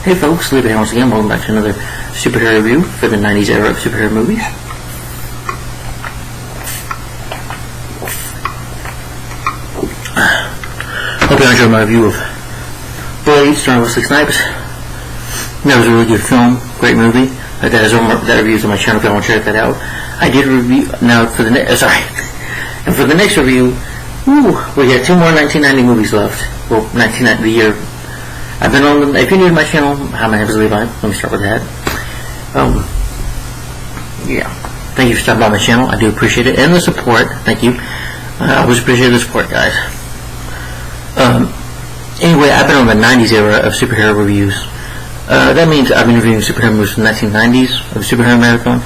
Hey folks, Lee here once again. Welcome back to another superhero review for the 90s era of superhero movies. Hope you enjoyed my review of Blade, starring Wesley Snipes. That was a really good film, great movie. That review is on my channel if you want to check that out. I did review, now for the next, and for the next review, we got two more 1990 movies left. Well, 1990, the year. I've been on them. If you're new to my channel, hi, my name is Levi. Let me start with that. Yeah. Thank you for stopping by my channel. I do appreciate it. And the support. Thank you. I always appreciate the support, guys. Anyway, I've been on the 90s era of superhero reviews. That means I've been reviewing superhero movies from the 1990s of Superhero Marathon,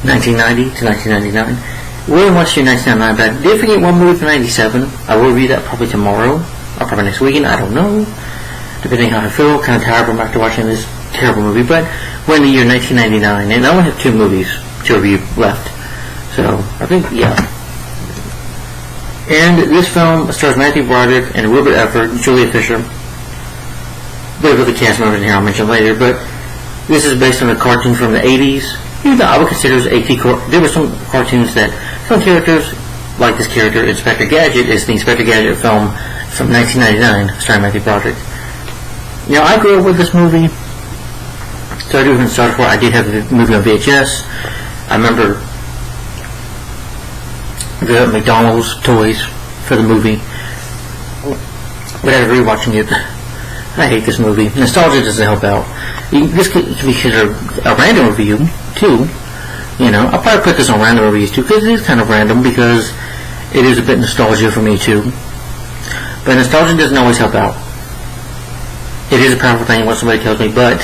1990 to 1999. Really want to do 1999, but I did forget one movie from 97. I will review that probably tomorrow, or probably next weekend. I don't know. Depending on how I feel, kind of tired from after watching this terrible movie, but we're in the year 1999, and I only have two movies to review left, so I think, yeah. And this film stars Matthew Broderick and Robert Efford, Julia Fisher, bit of the cast members in here I'll mention later, but this is based on a cartoon from the 80s. Even though I would consider it there were some cartoons that some characters, like this character, Inspector Gadget, is the Inspector Gadget film from 1999, starring Matthew Broderick. You know, I grew up with this movie, so I do even start for. I did have the movie on VHS. I remember the McDonald's toys for the movie, but after rewatching it, I hate this movie. Nostalgia doesn't help out. This could be considered a random review, too. You know, I'll probably put this on random reviews, too, because it is kind of random, because it is a bit nostalgia for me, too. But nostalgia doesn't always help out. It is a powerful thing, what somebody tells me, but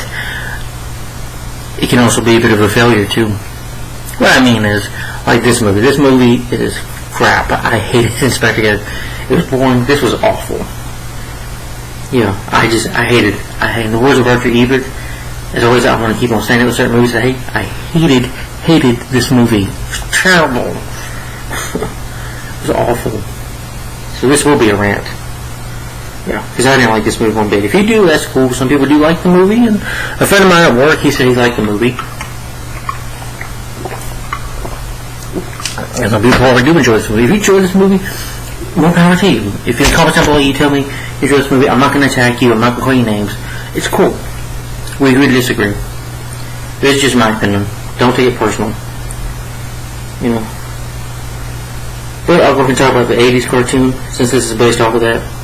it can also be a bit of a failure, too. What I mean is, like this movie. This movie is crap. I hated Inspector Gadget. It was boring. This was awful. Yeah, I hated it. In the words of Roger Ebert, as always, I want to keep on saying it with certain movies I hated this movie. It was terrible. It was awful. So this will be a rant. Yeah, because I didn't like this movie one bit. If you do, that's cool. Some people do like the movie, and a friend of mine at work, he said he liked the movie. And some people probably do enjoy this movie. If you enjoy this movie, more power to you. If in the comments down below you tell me you enjoy this movie, I'm not going to attack you. I'm not going to call you names. It's cool. We agree to disagree. It's just my opinion. Don't take it personal. You know. But I'll go and talk about the 80s cartoon, since this is based off of that.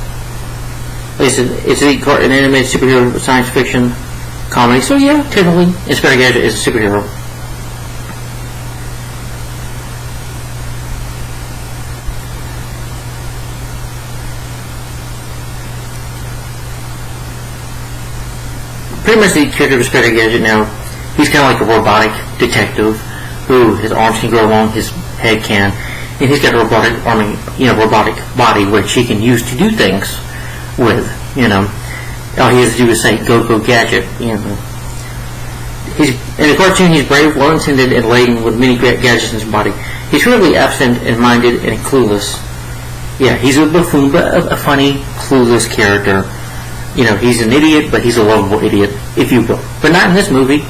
Like I said, it's an animated superhero science fiction comedy, so yeah, technically, Inspector Gadget is a superhero. Pretty much the character of Inspector Gadget now, he's kind of like a robotic detective who his arms can grow long, his head can, and he's got a robotic body which he can use to do things with, you know. All he has to do is say, go, Gadget, you know. In the cartoon, he's brave, well-intended, and laden with many gadgets in his body. He's really absent and minded and clueless. Yeah, he's a buffoon, but a funny, clueless character. You know, he's an idiot, but he's a lovable idiot, if you will. But not in this movie.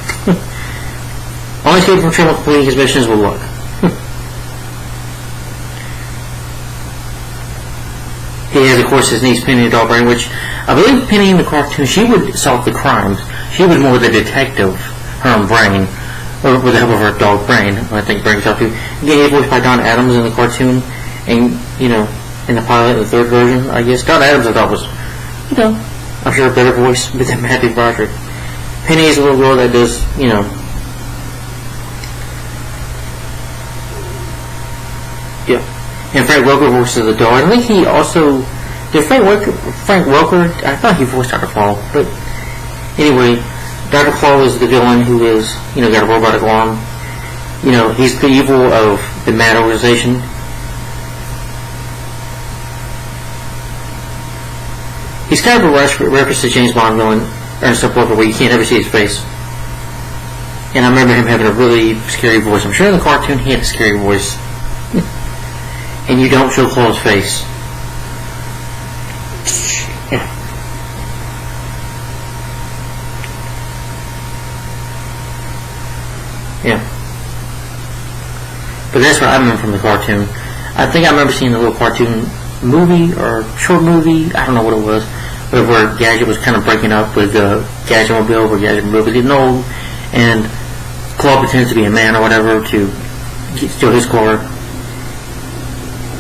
Only escape from trouble completing his missions with luck. He has, of course, his niece Penny, the dog brain, which I believe Penny in the cartoon, she would solve the crimes. She was more the detective, her own brain, or with the help of her dog brain, I think brain talk to. Again, voiced by Don Adams in the cartoon, and, you know, in the pilot, the third version, I guess. Don Adams, I thought, was, you know, I'm sure a better voice than Matthew Broderick. Penny is a little girl that does, you know, yeah. And Frank Welker voices the dog. I think he also did Frank Welker. I thought he voiced Dr. Claw, but anyway, Dr. Claw is the villain who is, you know, got a robotic arm. You know, he's the evil of the MAD organization. He's kind of a reference to James Bond villain, Ernest Upwalker, where you can't ever see his face. And I remember him having a really scary voice. I'm sure in the cartoon he had a scary voice. And you don't show Claw's face. Yeah. Yeah. But that's what I remember from the cartoon. I think I remember seeing a little cartoon movie or short movie. I don't know what it was. But where Gadget was kind of breaking up with Gadget-mobile, where Gadget-mobile was getting old, and Claw pretends to be a man or whatever to steal his car.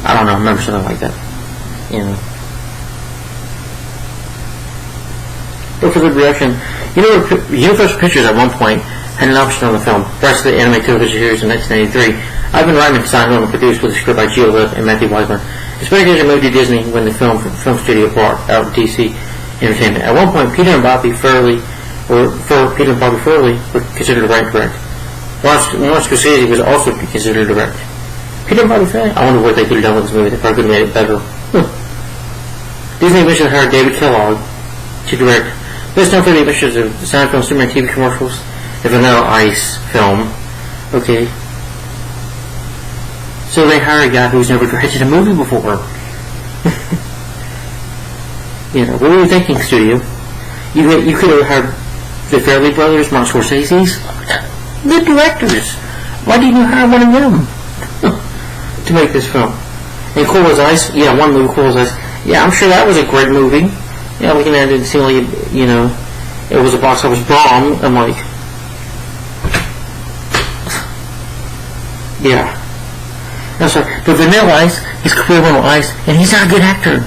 I don't know. I remember something like that. You know. But for the reaction, Universal Pictures at one point had an option on the film, rest of the anime television series in 1993. Ivan Reitman signed on and produced with a script by Gio Lip and Matthew Weisman. It's Gadget moved to Disney when the film studio bought out DC Entertainment. At one point, Peter and Bobby Furley were considered to write direct. Lawrence Scorsese was also considered to direct. Peter and Bobby Furley? I wonder what they could have done with this movie. They probably could have made it better. Disney eventually hired David Kellogg to direct. Best known for the adventures of the Seinfeld Superman TV commercials, the Vanilla Ice film. Okay. So they hire a guy who's never directed a movie before. What were you thinking, studio? You could have hired the Farrelly brothers, Martin Scorsese's, the directors. Why didn't you hire one of them to make this film? And Cool as Ice, one movie, Cool as Ice. Yeah, I'm sure that was a great movie. Looking at it, it seemed like, it was a box office bomb. I'm like, yeah. No, sorry. But Vanilla Ice, he's clear Vanilla Ice, and he's not a good actor.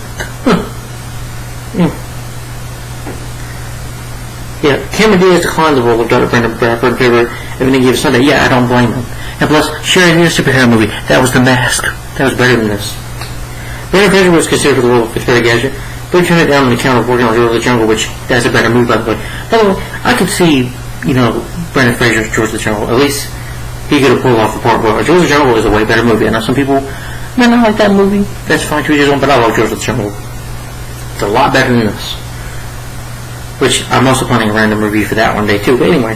Yeah, Cameron Diaz declined the role of Dr. Brandon Bradford in favor of Everything Gave Sunday. Yeah, I don't blame him. And plus, Sharon did a superhero movie. That was The Mask. That was better than this. Brandon Fraser was considered for the role of Victoria Gadget, but he turned it down on account of working on George of the Jungle, which that's a better movie, by the way. By the way, I could see, Brandon Fraser's George of the Jungle. At least he could have pulled off the part where George of the Jungle is a way better movie. I know some people may not like that movie. That's fine, too, but I love George of the Jungle. It's a lot better than this. Which I'm also planning a random review for that one day, too. But anyway,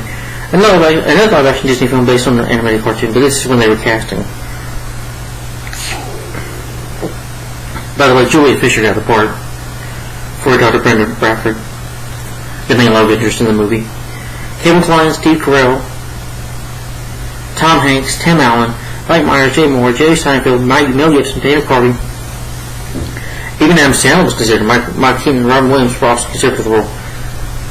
another live-action Disney film based on an animated cartoon, but this is when they were casting. By the way, Julia Fisher got the part for Dr. Brandon Bradford, the main love interest in the movie. Kevin Kline, Steve Carell, Tom Hanks, Tim Allen, Mike Myers, Jay Moore, Jerry Seinfeld, Mel Gibson, Dana Carvey. Even Adam Sandler was considered. Mike Keaton and Robin Williams were also considered for the role.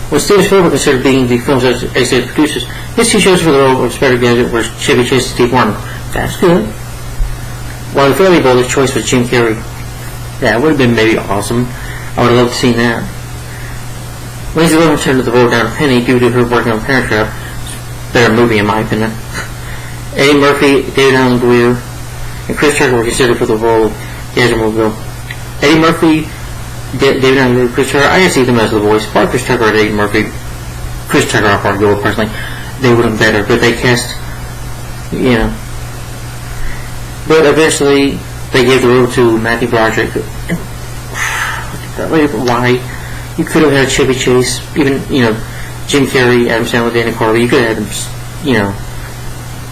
When Steven Spielberg considered being the film's executive producers, his two shows for the role of Inspector Gadget were Chevy Chase and Steve Martin. That's good. While the Fairly Brothers' choice was Jim Carrey. That would have been maybe awesome. I would have loved to see that. Lindsay Lohan turned to the role down a penny due to her working on Parent Trap. Better movie, in my opinion. Eddie Murphy, David Allen Greer, and Chris Tucker were considered for the role of Gadget-mobile. Eddie Murphy, David Allen Greer, Chris Tucker, I can see them as the voice. Probably Chris Tucker or Eddie Murphy. Chris Tucker, I'll probably go with personally. They would have been better, but they cast, But eventually, they gave the role to Matthew Broderick. Why? You could have had Chevy Chase, even, Jim Carrey, Adam Sandler, Dana Carvey. You could have had them,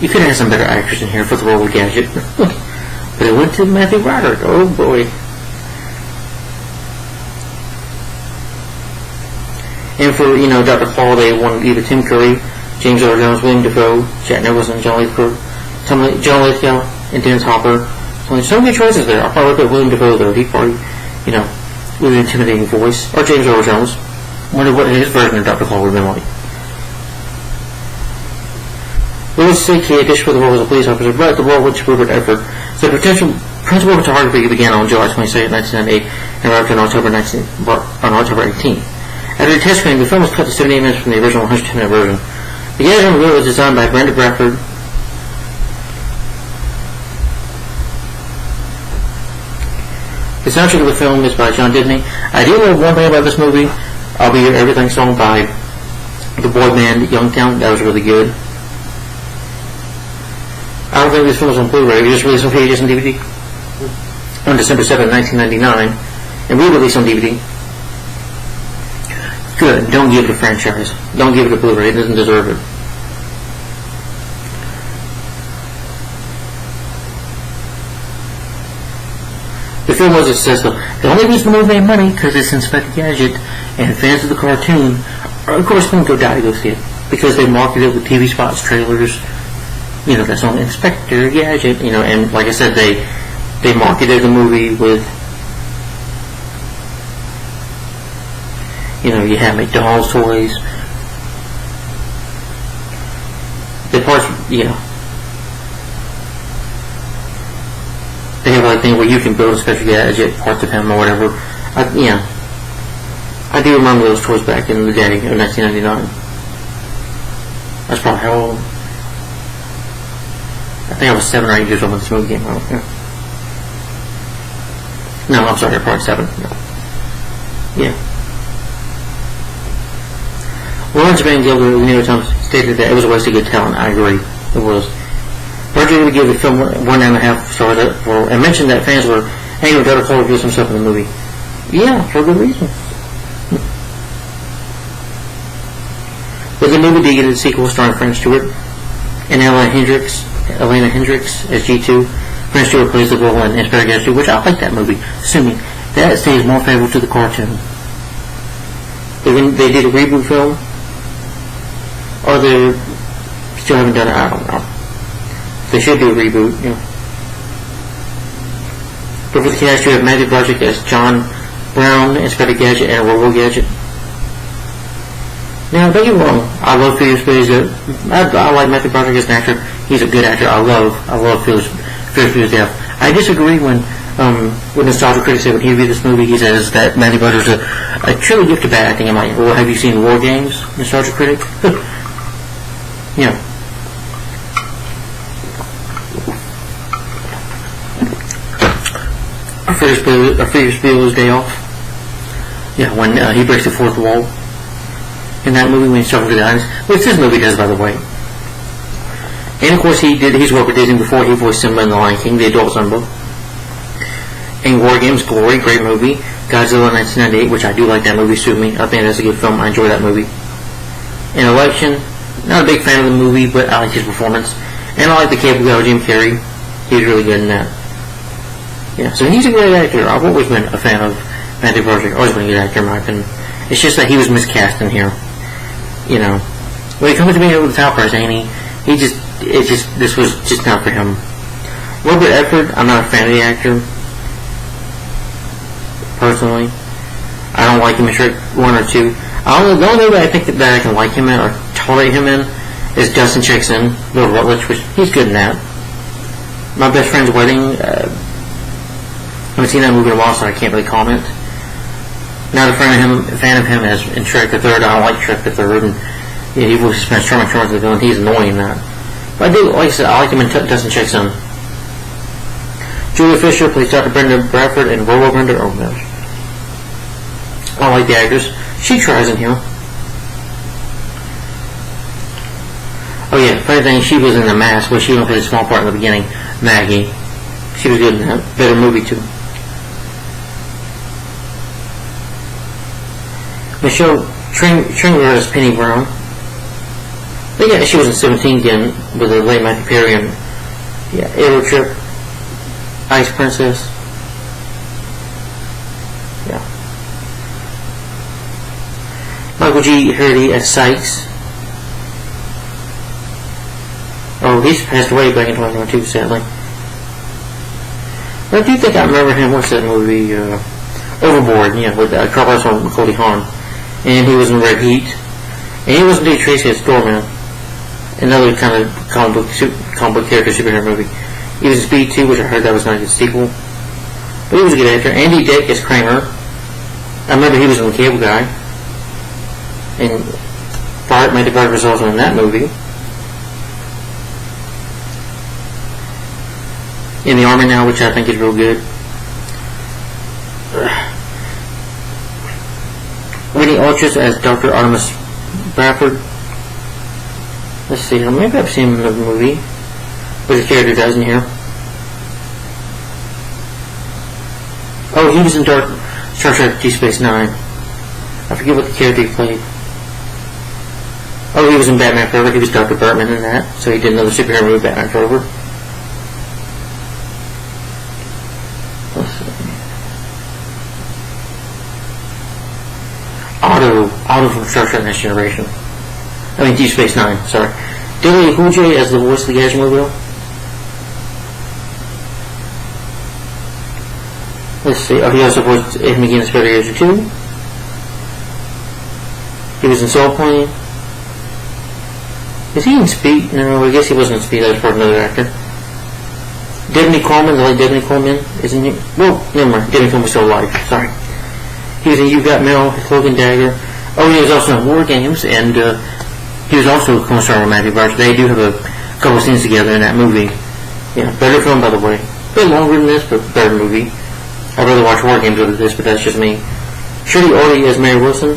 you could have had some better actors in here for the role of Gadget. But it went to Matthew Broderick. Oh boy. And for, Dr. Paul, they wanted either Tim Curry, James Earl Jones, William Dafoe, Jack Nicholson, John Lithgow, and Dennis Hopper. So many choices there. I'll probably put William Dafoe, though. He probably, with an intimidating voice. Or James Earl Jones. Wonder what his version of Dr. Paul would have been like. Louis C.K. auditioned for the role as a police officer, but the role went to Rupert Everett. So the principal photography began on July 22, 1998, and wrapped on October 18. After the test screening, the film was cut to 78 minutes from the original 110-minute version. The Gadget on the Wheel was designed by Brandon Bradford. The soundtrack of the film is by John Dibney. I do love one thing about this movie. I'll Be Your Everything song by the boy band Youngtown. That was really good. I don't think this film was on Blu-ray. It was released on VHS and DVD on December 7, 1999, and re-released on DVD. Good. Don't give it a franchise. Don't give it a Blu-ray. It doesn't deserve it. The film was a success, though. The only reason the movie made money because it's Inspector Gadget, and fans of the cartoon are, of course, going to go die to go see it because they marketed it with TV spots, trailers, That song Inspector Gadget, and like I said, they marketed the movie with, you have McDonald's toys. The parts, they have like thing where you can build a special gadget, parts of him or whatever. I do remember those toys back in the day, in 1999. That's probably how old. I think I was 7 or 8 years old when this movie came out. Yeah. No, I'm sorry, probably 7. No. Yeah. Lawrence Van Gilbert of the New York Times stated that it was a waste of good talent. I agree. It was. Roger would give the film 1.5 stars and mentioned that fans were angry with Dr. Cole reveals himself in the movie. Yeah, for good reason. But the movie did get a sequel starring Frank Stewart and Elena Hendricks as G2. Frank Stewart plays the role in Inspector Gadget, which I like that movie, assuming that stays more favorable to the cartoon. They did a reboot film, or they still haven't done it, I don't know. They should do a reboot, But for the cast, you have Matthew Broderick as John Brown, Inspector Gadget, and Robo Gadget. Now, don't get me wrong, I love Felix Bue's. I like Matthew Broderick as an actor. He's a good actor. I love Felix Bue's death. I disagree when Nostalgia Critic said when he reviewed this movie, he says that Matthew Broderick is a truly gifted bad acting. I'm like, well, have you seen War Games, Nostalgia Critic? Ferris Bueller's Day Off. Yeah, when he breaks the fourth wall in that movie when he struggles with the eyes, which this movie does, by the way. And of course, he's worked with Disney before. He voiced Simba in The Lion King, the adult Simba. And War Games, Glory, great movie. Godzilla 1998, which I do like that movie. Sue me, I think that's a good film. I enjoy that movie. In Election, not a big fan of the movie, but I like his performance. And I like the cable guy, Jim Carrey. He's really good in that. Yeah, so he's a great actor. I've always been a fan of Matthew Broderick. Always been a good actor in my opinion. It's just that he was miscast in here. When it comes to being over the top price, this was just not for him. Robert Redford, I'm not a fan of the actor. Personally, I don't like him in Shrek 1 or 2. The only way I think that I can like him in or tolerate him in is Dustin Checks In, Bill Rutledge, which he's good in that. My Best Friend's Wedding, I haven't seen that movie in a while, so I can't really comment. Not a fan of him as in Shrek the Third. I don't like Shrek the Third, and he voices Transformers the villain. He's annoying in that. But I do, like I said, I like him in Dustin Checks In. Julia Fisher plays Dr. Brenda Bradford and Robo Brenda. Oh gosh, I don't like the actress. She tries in here. Oh yeah, funny thing, she was in The Mask, where she only played a small part in the beginning. Maggie, she was good in that. Better movie too. Michelle Tringler as Penny Brown. But yeah, she was in 17 again with the late Matthew Perry and Aero Trip, Ice Princess. Yeah. Michael G. Hurdy as Sykes. Oh, he's passed away back in 2022, sadly. But I do think I remember him. What's that movie? Overboard, with Carl Russell and Goldie Hawn. And he was in Red Heat. And he was in Dick Tracy as Doorman. Another kind of comic book character superhero movie. He was in Speed 2, which I heard that was not a good sequel. But he was a good actor. Andy Dick as Kramer. I remember he was in The Cable Guy. And Matthew Broderick was also in that movie. In The Army Now, which I think is real good. Winnie Ultras as Dr. Artemis Bradford. Let's see, maybe I've seen him in the movie. But his character does in here. Oh, he was in Star Trek Deep Space Nine. I forget what the character he played. Oh, he was in Batman Forever. He was Dr. Bartman in that. So he did another superhero movie, Batman Forever. Let's see. Otto from Star Trek Next Generation. I mean, Deep Space Nine, sorry. Dilly Cool J as the voice of the Gadget Mobile. Let's see. Oh, he also voiced Ed McGee in Spider Gadget 2. He was in Soul Plane. Is he in Speed? No, I guess he wasn't in Speed. That was for another actor. Debney Coleman, the late Debney Coleman, isn't he? Well, never mind. Debney Coleman's still alive. Sorry. He was in You Got Mail, Cloak and Dagger. Oh, he was also in War Games, and he was also a co-star with Matthew Barnes. They do have a couple scenes together in that movie. Yeah, better film, by the way. A bit longer than this, but better movie. I'd rather watch War Games over this, but that's just me. Shirley Orty as Mary Wilson. I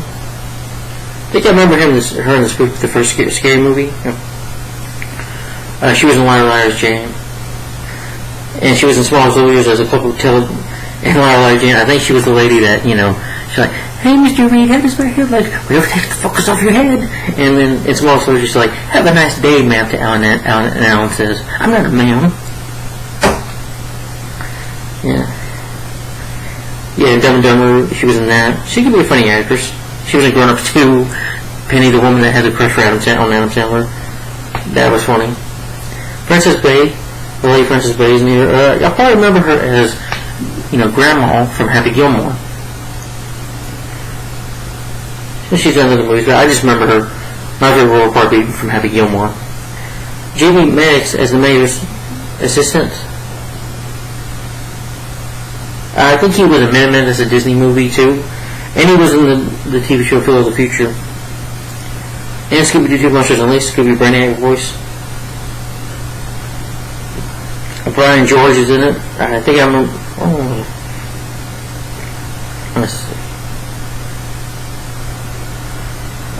think I remember her in the first Scary Movie. Yeah. She was in Liar Liar's Jane. And she was in Small Soldiers as a couple of in Liar Liar Jane. I think she was the lady that, she's like, hey, Mr. Reed, have this back here. Like, we don't take the focus off your head. And then in Small Soldiers, she's like, have a nice day, ma'am, to Alan. And Alan says, I'm not a ma'am. Yeah. Yeah, Dumb and Dumber, she was in that. She could be a funny actress. She was in Grown Ups 2. Penny, the woman that had the crush for Adam Sandler. That was funny. Princess Bay. The late Princess Bay is near. Y'all probably remember her as, Grandma from Happy Gilmore. She's done other movies, but I just remember her. My favorite role probably from Happy Gilmore. Jamie Maddox as the mayor's assistant. I think he was a Minuteman as a Disney movie too, and he was in the TV show Phil of the Future. And Scooby-Doo 2 Monsters Unleashed, Scooby Brainiac voice. Brian George is in it. I think I remember. Oh, let's see.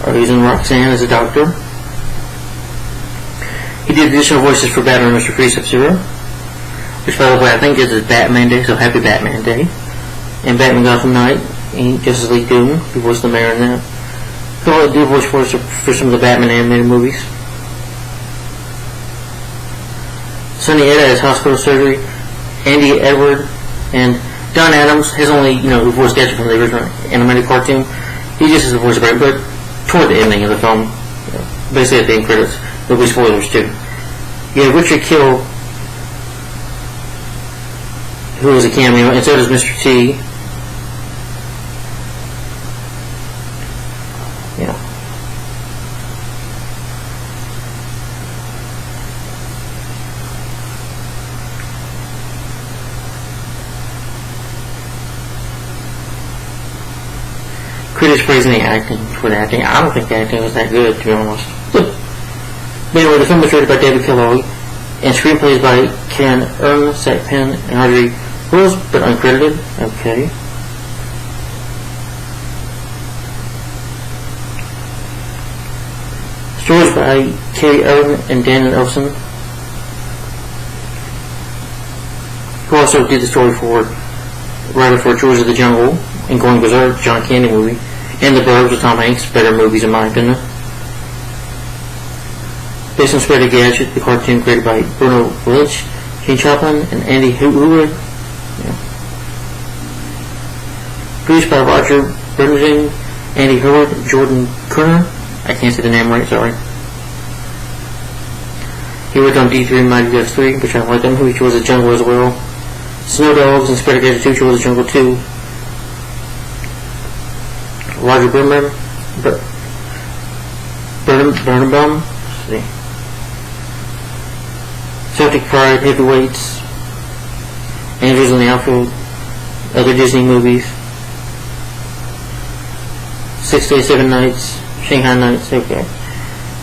Oh, he's in Roxanne as a doctor. He did additional voices for Batman and Mr. Freeze Sub-Zero, which, by the way, I think is his Batman Day, so happy Batman Day. And Batman Gotham Knight, and Justice League Doom, he voiced the mayor in that. He'll do voice for some of the Batman animated movies. Sonny Eda as hospital surgery. Andy Edward and Don Adams, his only, who voiced Gadget from the original animated cartoon. He just has the voice of it, but toward the ending of the film, basically at the end credits, there'll be spoilers too. You have Richard Kill, who is a cameo, and so does Mr. T. Yeah. Critics praising the acting for the acting. I don't think the acting was that good, to be honest. But anyway, the film was directed by David Kellogg, and screenplays by Ken Earn, Zach Penn, and Audrey Wills, but uncredited. Okay. Stories by Kerry Irvin and Daniel Elfson, who also did the story for writer for George of the Jungle and Going Berserk, John Candy movie, and The Burbs with Tom Hanks, better movies in my opinion. Based on Spider Gadget, the cartoon created by Bruno Lynch, Gene Chaplin, and Andy Hoover. Yeah. Produced by Roger Bernstein, Andy Howard, Jordan Kerner. I can't say the name right, sorry. He worked on D3 Mighty Ducks 3, which I like them, which was a jungle as well. Snow Dogs and Spider Gadget 2, which was a jungle 2. Roger Burnham, see. Celtic Pride, Heavyweights, Andrews in the Outfield, other Disney movies, 6 Days, 7 Nights, Shanghai Nights, okay.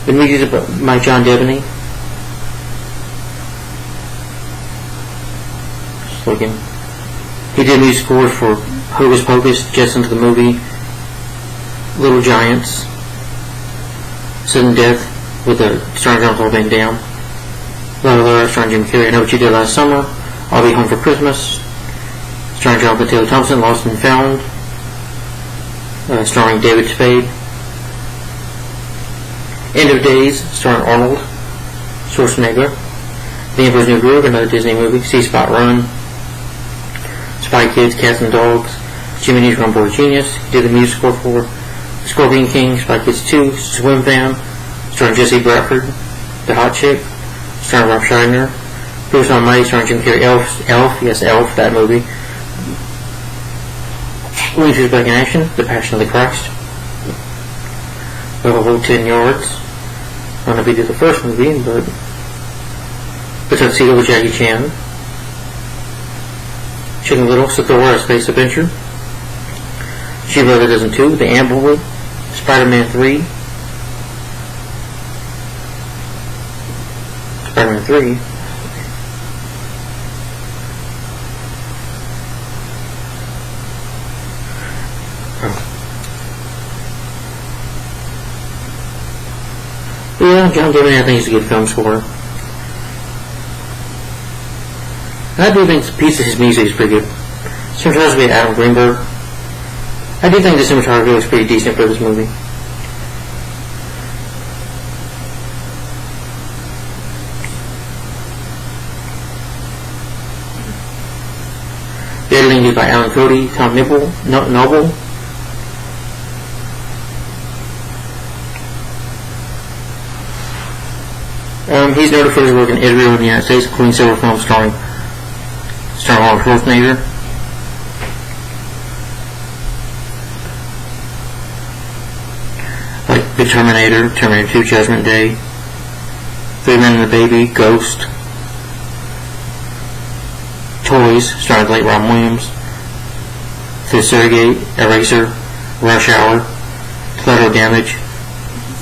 The music by John Devaney. Just looking. He did music scores for Hocus Pocus, Jetsons the Movie, Little Giants, Sudden Death with the starring John Paul Van Damme, Lara starring Jim Carrey, I Know What You Did Last Summer, I'll Be Home for Christmas, starring Jonathan Taylor Thompson, Lost and Found, starring David Spade, End of Days, starring Arnold Schwarzenegger, The Emperor's New Groove, another Disney movie, See Spot Run, Spy Kids, Cats and Dogs, Jimmy Neutron Boy Genius. He did the music score for Scorpion King, Spy Kids 2, Swim Fan, starring Jesse Bradford, The Hot Chick, starring Rob Schneider. Bruce Almighty, starring Jim Carrey. Elf, that movie. Looney Tunes Back in Action, The Passion of the Christ. We have a whole 10 yards. I don't know if we did the first movie, but The Tuxedo with Jackie Chan. Chicken Little, Sathora, A Space Adventure. She Brother Dozen 2, The Ambler, Spider-Man 3. Spider-Man 3. Yeah, John David, I think he's a good film score. And I do think a piece of his music is pretty good. Cinematography by Adam Greenberg. I do think the cinematography was pretty decent for this movie. The editing is by Alan Cody, Tom Noble. He's noted for his work in Israel and the United States, including several films starring Arnold Schwarzenegger. Like The Terminator, Terminator 2, Judgment Day, Three Men and a Baby, Ghost, Toys, starring the late Robin Williams, The Surrogate, Eraser, Rush Hour, Collateral Damage,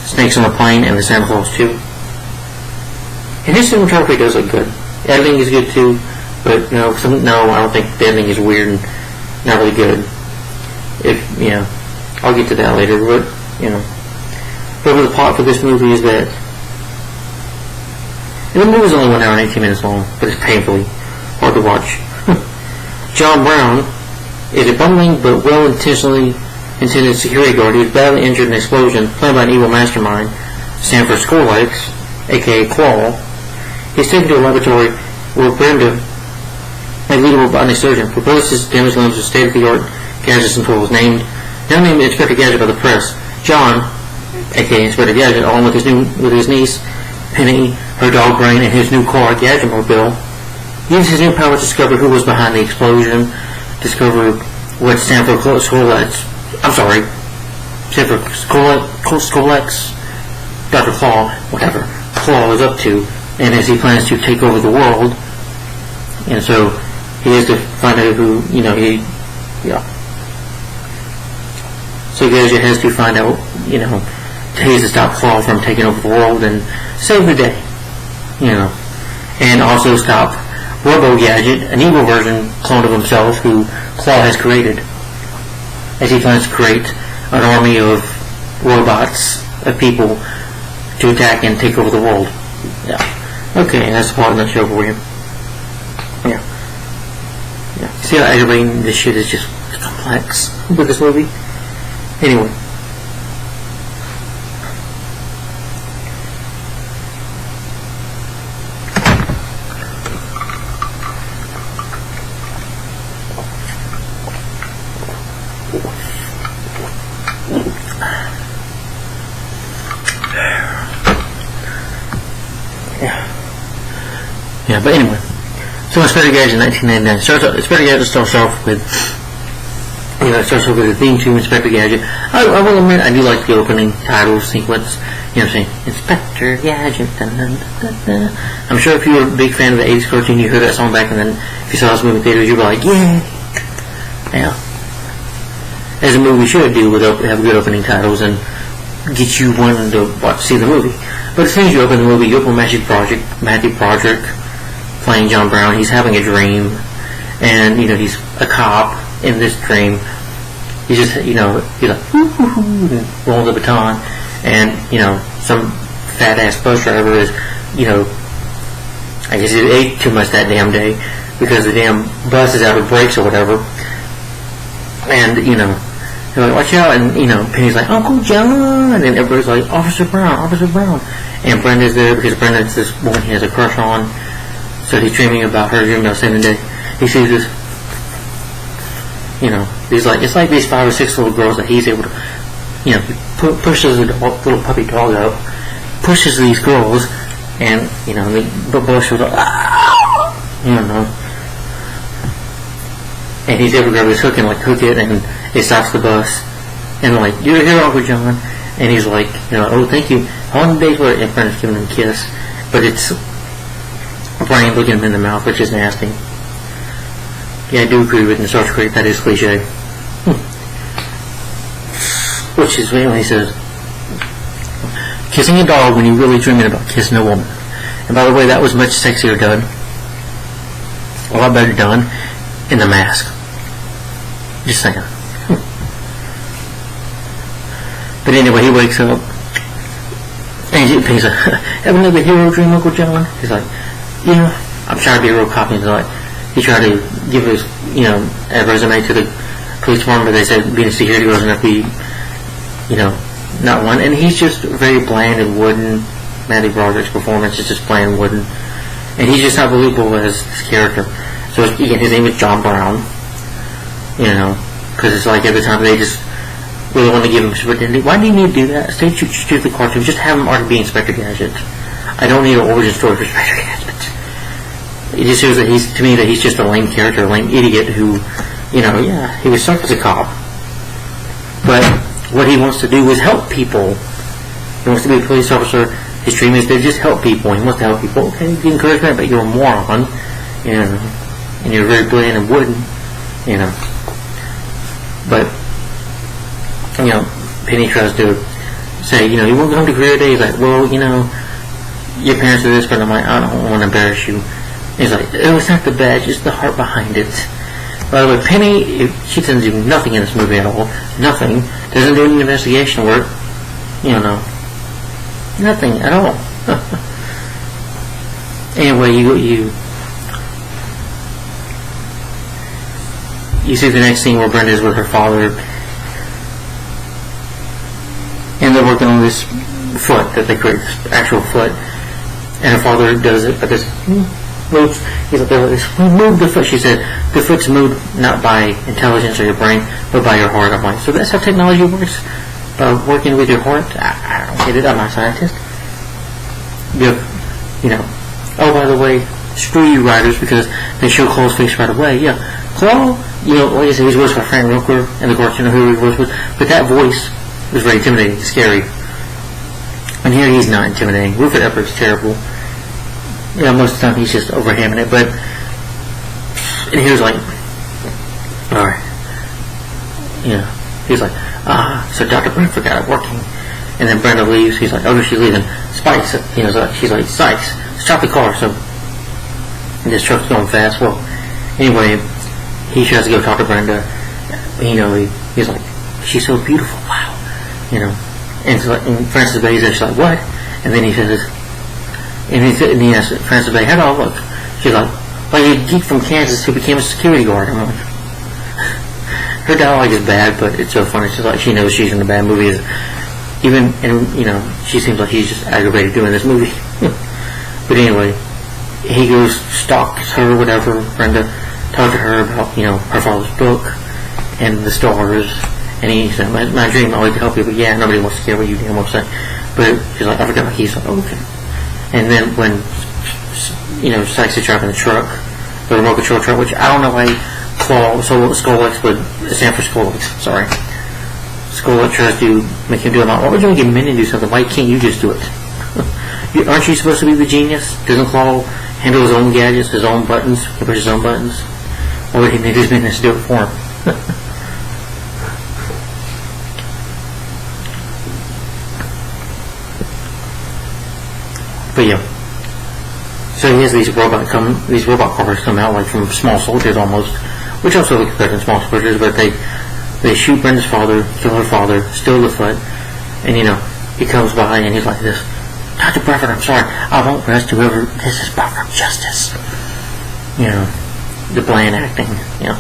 Snakes on the Plane, and The Santa Claus 2. And his cinematography does look good. Editing is good too, but no, I don't think the editing is weird and not really good. I'll get to that later, but But the plot for this movie is that, and the movie is only 1 hour and 18 minutes long, but it's painfully hard to watch. John Brown is a bumbling but well-intentionally intended security guard who is badly injured in an explosion planned by an evil mastermind, Sanford Skorlex, aka Claw. He's taken to a laboratory where Brenda, a leader robotic surgeon, replaces damaged limbs with state-of-the-art gadgets and tools, now named Inspector Gadget by the press. John, aka Inspector Gadget, along with his niece, Penny, her dog Brain, and his new car, Gadgetmobile, uses his new power to discover who was behind the explosion, discover what Sanford Skorlex, Dr. Claw, whatever, Claw is up to, and as he plans to take over the world, and so he has to find out who, So Gadget has to find out, he has to stop Claw from taking over the world and save the day, and also stop Robo-Gadget, an evil version clone of himself who Claw has created, as he plans to create an army of robots, of people, to attack and take over the world. Yeah. Okay, that's the plot in the show for you. Yeah. See how aggravating this shit is just complex with this movie? Anyway. Yeah, but anyway. So Inspector Gadget in 1999. Inspector Gadget starts off with the theme to Inspector Gadget. I will admit, I do like the opening title sequence. Saying, Inspector Gadget. Dun, dun, dun, dun. I'm sure if you were a big fan of the 80s cartoon, you heard that song back, and then if you saw this movie in theaters, you'd be like, yeah. Yeah. As a movie should do, have good opening titles and get you wanting to see the movie. But as soon as you open the movie, you open Matthew Broderick playing John Brown. He's having a dream, and he's a cop in this dream. He's just he's like and rolls the baton, and some fat ass bus driver is I guess he ate too much that damn day because the damn bus is out of brakes or whatever, and they're like, watch out, and Penny's like, Uncle John, and then everybody's like, Officer Brown, and Brenda's there because Brenda's this woman he has a crush on. So he's dreaming about her, dreaming about saving the day. He sees this, it's like these 5 or 6 little girls that he's able to, he pushes a little puppy dog up, pushes these girls, And, the Bush was like, and he's able to grab his hook and, hook it, and it stops the bus. And they're like, "You're here, Uncle John." And he's like, "Oh, thank you." On the days where Brandon's giving him a kiss, but it's Brian looking him in the mouth, which is nasty. Yeah, I do agree with Star Trek, that is cliche. Which is when he says, "Kissing a dog when you're really dreaming about kissing a woman." And by the way, that was much sexier done. A lot better done in The Mask. Just saying. But anyway, he wakes up and he's like, "Have another hero dream, Uncle John?" He's like, "I'm trying to be a real cop." He's like, he tried to give his, a resume to the police department, but they said being a security wasn't enough to be, not one. And he's just very bland and wooden. Matthew Broderick's performance is just bland and wooden. And he's just not believable as his character. So, again, his name is John Brown. Because it's like every time they just really want to give him superintendent. Why do you need to do that? Stay true to the cartoon. Just have him already be Inspector Gadget. I don't need an origin story for Inspector Gadget. It just shows that he's just a lame character, a lame idiot who, he was stuck as a cop. But what he wants to do is help people. He wants to be a police officer. His dream is to just help people. He wants to help people. Okay, the encouragement, but you're a moron, and you're very bland and wooden, But Penny tries to say, you won't come to career day. He's like, "Well, your parents are this," but I'm like, "I don't want to embarrass you." He's like, "Oh, it's not the badge, it's the heart behind it." By the way, Penny, she doesn't do nothing in this movie at all. Nothing. Doesn't do any investigation work. Nothing at all. Anyway, you see the next scene where Brenda is with her father, and they're working on this foot that they create, this actual foot, and her father does it, but this moves. He's like, "Move the foot." She said, "The foot's moved not by intelligence or your brain, but by your heart." I'm like, so that's how technology works? Working with your heart? I don't get it. I'm not a scientist. Oh, by the way, screw you writers, because they show Claw's face right away. Yeah, Claw, like I said, he's voiced by Frank Welker in the cartoon, who he voiced with, but that voice was very intimidating, scary. And here he's not intimidating. Rupert Everett's terrible. Most of the time he's just overhamming it, but and he was like, "Alright." He's like, "So Dr. Brentford got it working." And then Brenda leaves. He's like, "Oh, she's leaving." Spikes, she's like, "Sykes, stop the car." So, and this truck's going fast. Well, anyway, he tries to go talk to Brenda. He's like, "She's so beautiful, wow." And so, and Frances Bay's there, she's like, "What?" And then he says, and he asks Frances Bay, "How do I look?" She's like, "Like a geek from Kansas who became a security guard." I'm like, her dialogue is bad, but it's so funny. She's like, she knows she's in a bad movie. She seems like she's just aggravated doing this movie. But anyway, he goes, stalks her, whatever. Brenda talked to her about, her father's book and the stars. And he said, my dream always to help people. Yeah, nobody wants to care what you damn well say. But she's like, "I forgot." He's like, "Oh, okay." And then when, Sykes is driving the truck, the remote control truck, which I don't know why Skullx would stand for Skullx, sorry. Skullx tries to make him do it. Why would you want to get Minnie to do something? Why can't you just do it? Aren't you supposed to be the genius? Doesn't Claw handle his own gadgets, his own buttons? He pushes his own buttons? Or would he need his Minnie to do it for him? But yeah, so he has these robot cars come out like from small soldiers almost, which also looks better than small soldiers. But they shoot Brenda's father, kill her father, steal the foot, and he comes by and he's like this, "Dr. Bradford, I'm sorry, I won't arrest whoever. This is proper justice." The bland acting. And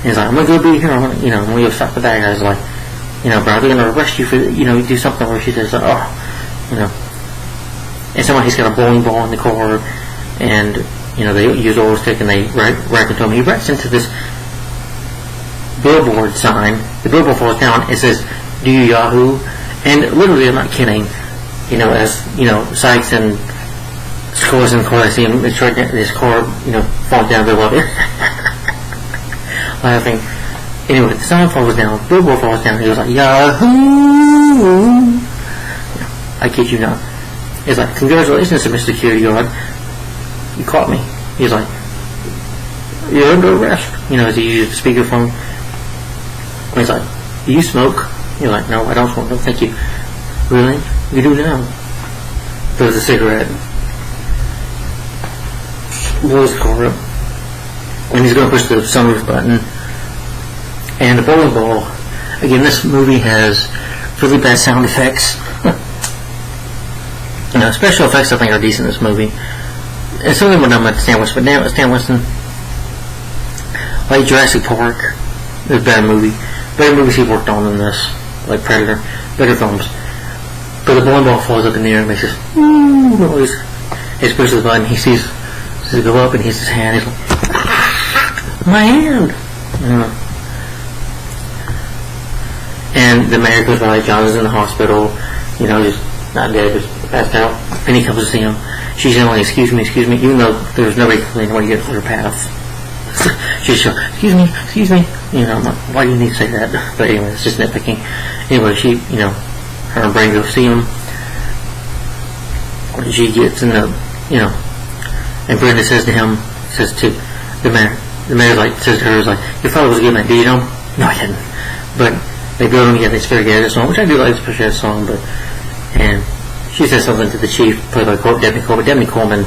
he's like, "I'm gonna go be here. I'm gonna go stop the bad guys." Like, "Bro, they're gonna arrest you for do something." Where she says, "Oh, And he's got a bowling ball in the car, and they use oil stick and they rack into him. He wrecks into this billboard sign. The billboard falls down. It says, "Do you Yahoo?" And literally, I'm not kidding. As Sykes and This car's in the car. I see him. It's right down, this car, falls down the water. Laughing. Anyway, the sign falls down. Billboard falls down. He goes like, Yahoo! I kid you not. He's like, congratulations, Mr. Security Guard. You caught me. He's like, you're under arrest. As he uses the speakerphone. And he's like, do you smoke? You're like, no, I don't smoke. No, thank you. Really? You do now. Throws a cigarette. Blows the car up. And he's going to push the sunroof button. And the bowling ball. Again, this movie has really bad sound effects. Special effects I think are decent in this movie. And some of them were done by Stan Winston, but now Stan Winston, like Jurassic Park, is a better movie. Better movies he worked on than this, like Predator, better films. But the bowling ball falls up in the air and makes this noise. He pushes the button, he sees it go up and he hits his hand. He's like, my hand! And the mayor goes by, John is in the hospital, just not dead, just passed out. And he comes to see him. She's yelling, excuse me, even though there's nobody clean when you get clear paths. She's like, excuse me. I'm like, why do you need to say that? But anyway, it's just nitpicking. Anyway, she, her and Brain go see him. She gets in the, and Brenda says to the mayor like, says to her, is like, your father was a good man, do you know? No, I didn't. But they go and get this very Gadget song, which I do like this Gadget song, and she says something to the chief, played by Dabney Coleman. Dabney Coleman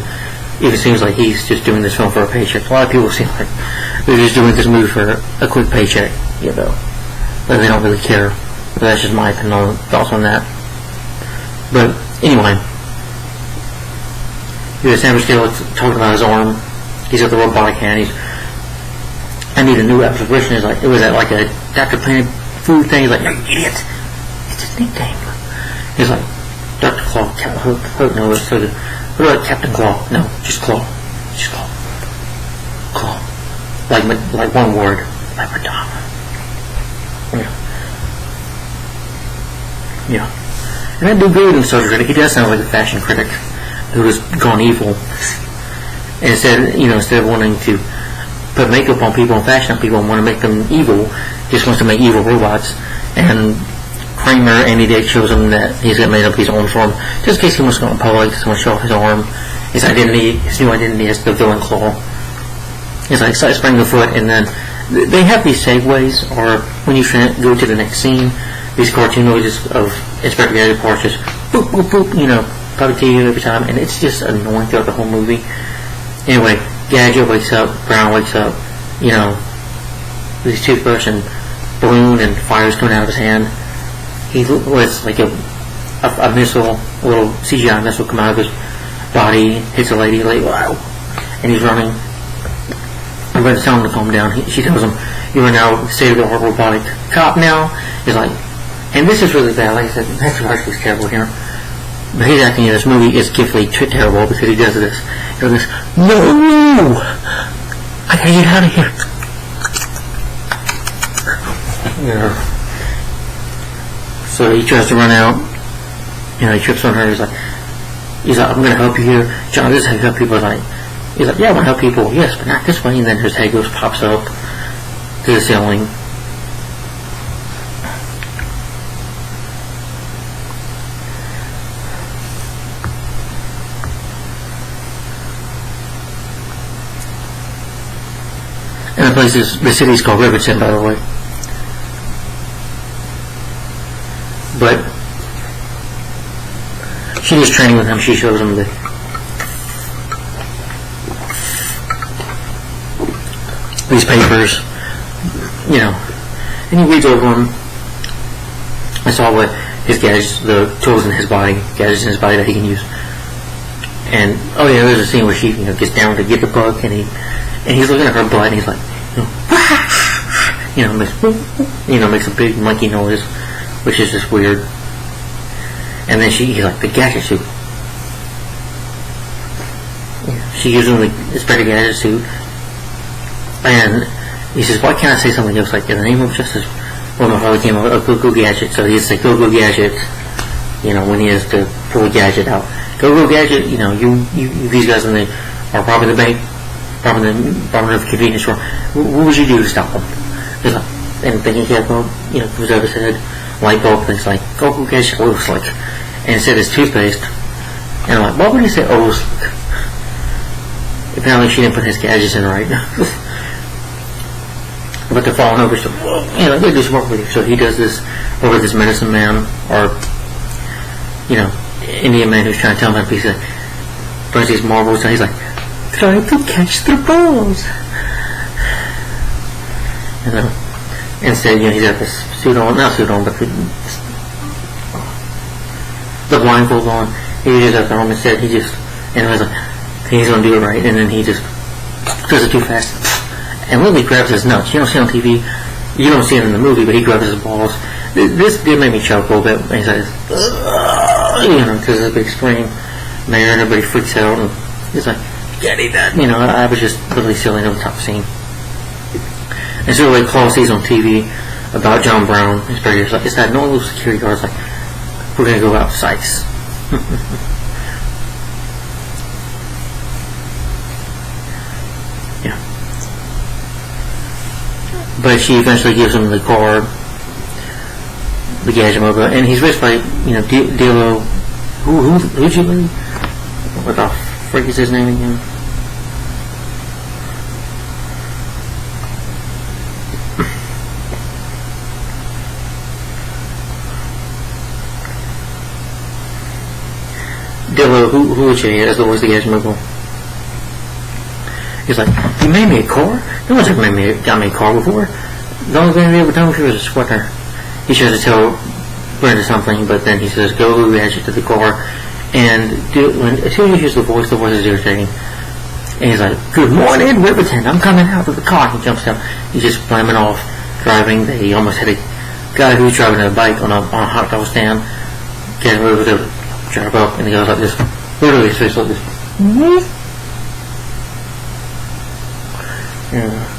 even seems like he's just doing this film for a paycheck. A lot of people seem like they're just doing this movie for a quick paycheck, but they don't really care. But that's just my opinion on thoughts on that. But anyway, Sam Steele's talking about his arm. He's got the robotic hand. I need a new apparition. It was at like a Dr. Planet food thing. He's like, you idiot! It's his nickname. He's like, Dr. Claw, Hook, no, it's so good. What about Captain Claw? No, just Claw. Claw. Like one word. Like Madonna. Yeah. And that dude good in Social Critic. He does sound like a fashion critic who has gone evil. And instead of wanting to put makeup on people and fashion on people and want to make them evil, he just wants to make evil robots. And Kramer, Andy Dick shows him that he's got made up his own form, just in case he wants to go in public, just want to show off his arm, his new identity as the villain Claw. He's like, sprang the foot, and then they have these segues, or when you go to the next scene, these cartoon noises of Inspector Gadget parts just boop, boop, boop, probably to you every time, and it's just annoying throughout the whole movie. Anyway, Gadget wakes up, Brown wakes up, with his toothbrush and balloon and fire's coming out of his hand. He was like a missile, a little CGI missile come out of his body, hits a lady, like, wow, and he's running. I'm going to tell him to calm down. She tells him, you are now state-of-the-art robotic cop now. He's like, and this is really bad. Like I said, Max Varsky's terrible here. But his acting in this movie is gifly terrible because he does this. He does this, no! I gotta get out of here. So he tries to run out. He trips on her. He's like, I'm going to help you here. John, this is how you help people. He's like, yeah, I want to help people. Yes, but not this way. And then his head pops up to the ceiling. And the city's called Riverton, by the way. But she was training with him. She shows him these papers, and he reads over them. I saw what his gadgets, the tools in his body, gadgets in his body that he can use. And there's a scene where she gets down to get the book, and he's looking at her butt, and he's like, makes a big monkey noise, which is just weird. And then he's like, the Gadget suit. She gives him the Inspector Gadget suit, and he says, why can't I say something else like, in the name of justice? Well, my father came up with a Go Gadget, so he has to say Go Gadget, when he has to pull a gadget out. Go Gadget, these guys are robbing the bank, robbing the convenience store. What would you do to stop them? And thinking he had goes over his head, light bulb, things like, go Gadget, oil slick. And instead it's toothpaste. And I'm like, why would he say oil slick? Apparently she didn't put his gadgets in right. But they're falling over, so, they just work with you. So he does this over this medicine man, or, Indian man who's trying to tell him how to be sick. Brings these marbles, and he's like, try to catch the balls. Instead, he's got this suit on, not suit on, but the blindfold on. He just has the home instead. He's like, he's gonna do it right, and then he just does it too fast. And Lily grabs his nuts. You don't see it on TV. You don't see it in the movie, but he grabs his balls. This did make me choke a little bit. And he's like, because of the big scream. There, and everybody freaks out. And he's like, can't eat that. I was just literally silly over the top scene. And so like Claw sees on TV about John Brown. His brother's like, it's that no little security guard's like, we're gonna go out Sykes. Yeah. But she eventually gives him the car, the Gadget mobile, and he's raced by, Dilo. Who'd you leave? What the frick is his name again? Dilo, who would you as always the Gadget mobile? He's like, you made me a car? No one's ever got me a car before. The only thing they ever done before was a sweater. He tries to tell Brenda something, but then he says, go Gadget to the car. And as soon as he hears the voice is irritating. And he's like, good morning, Riverton, I'm coming out of the car. He jumps out. He's just slamming off, driving. He almost hit a guy who was driving a bike on a hot dog stand. Get over to drive up, and he goes like this. Literally, his face like this. Yeah.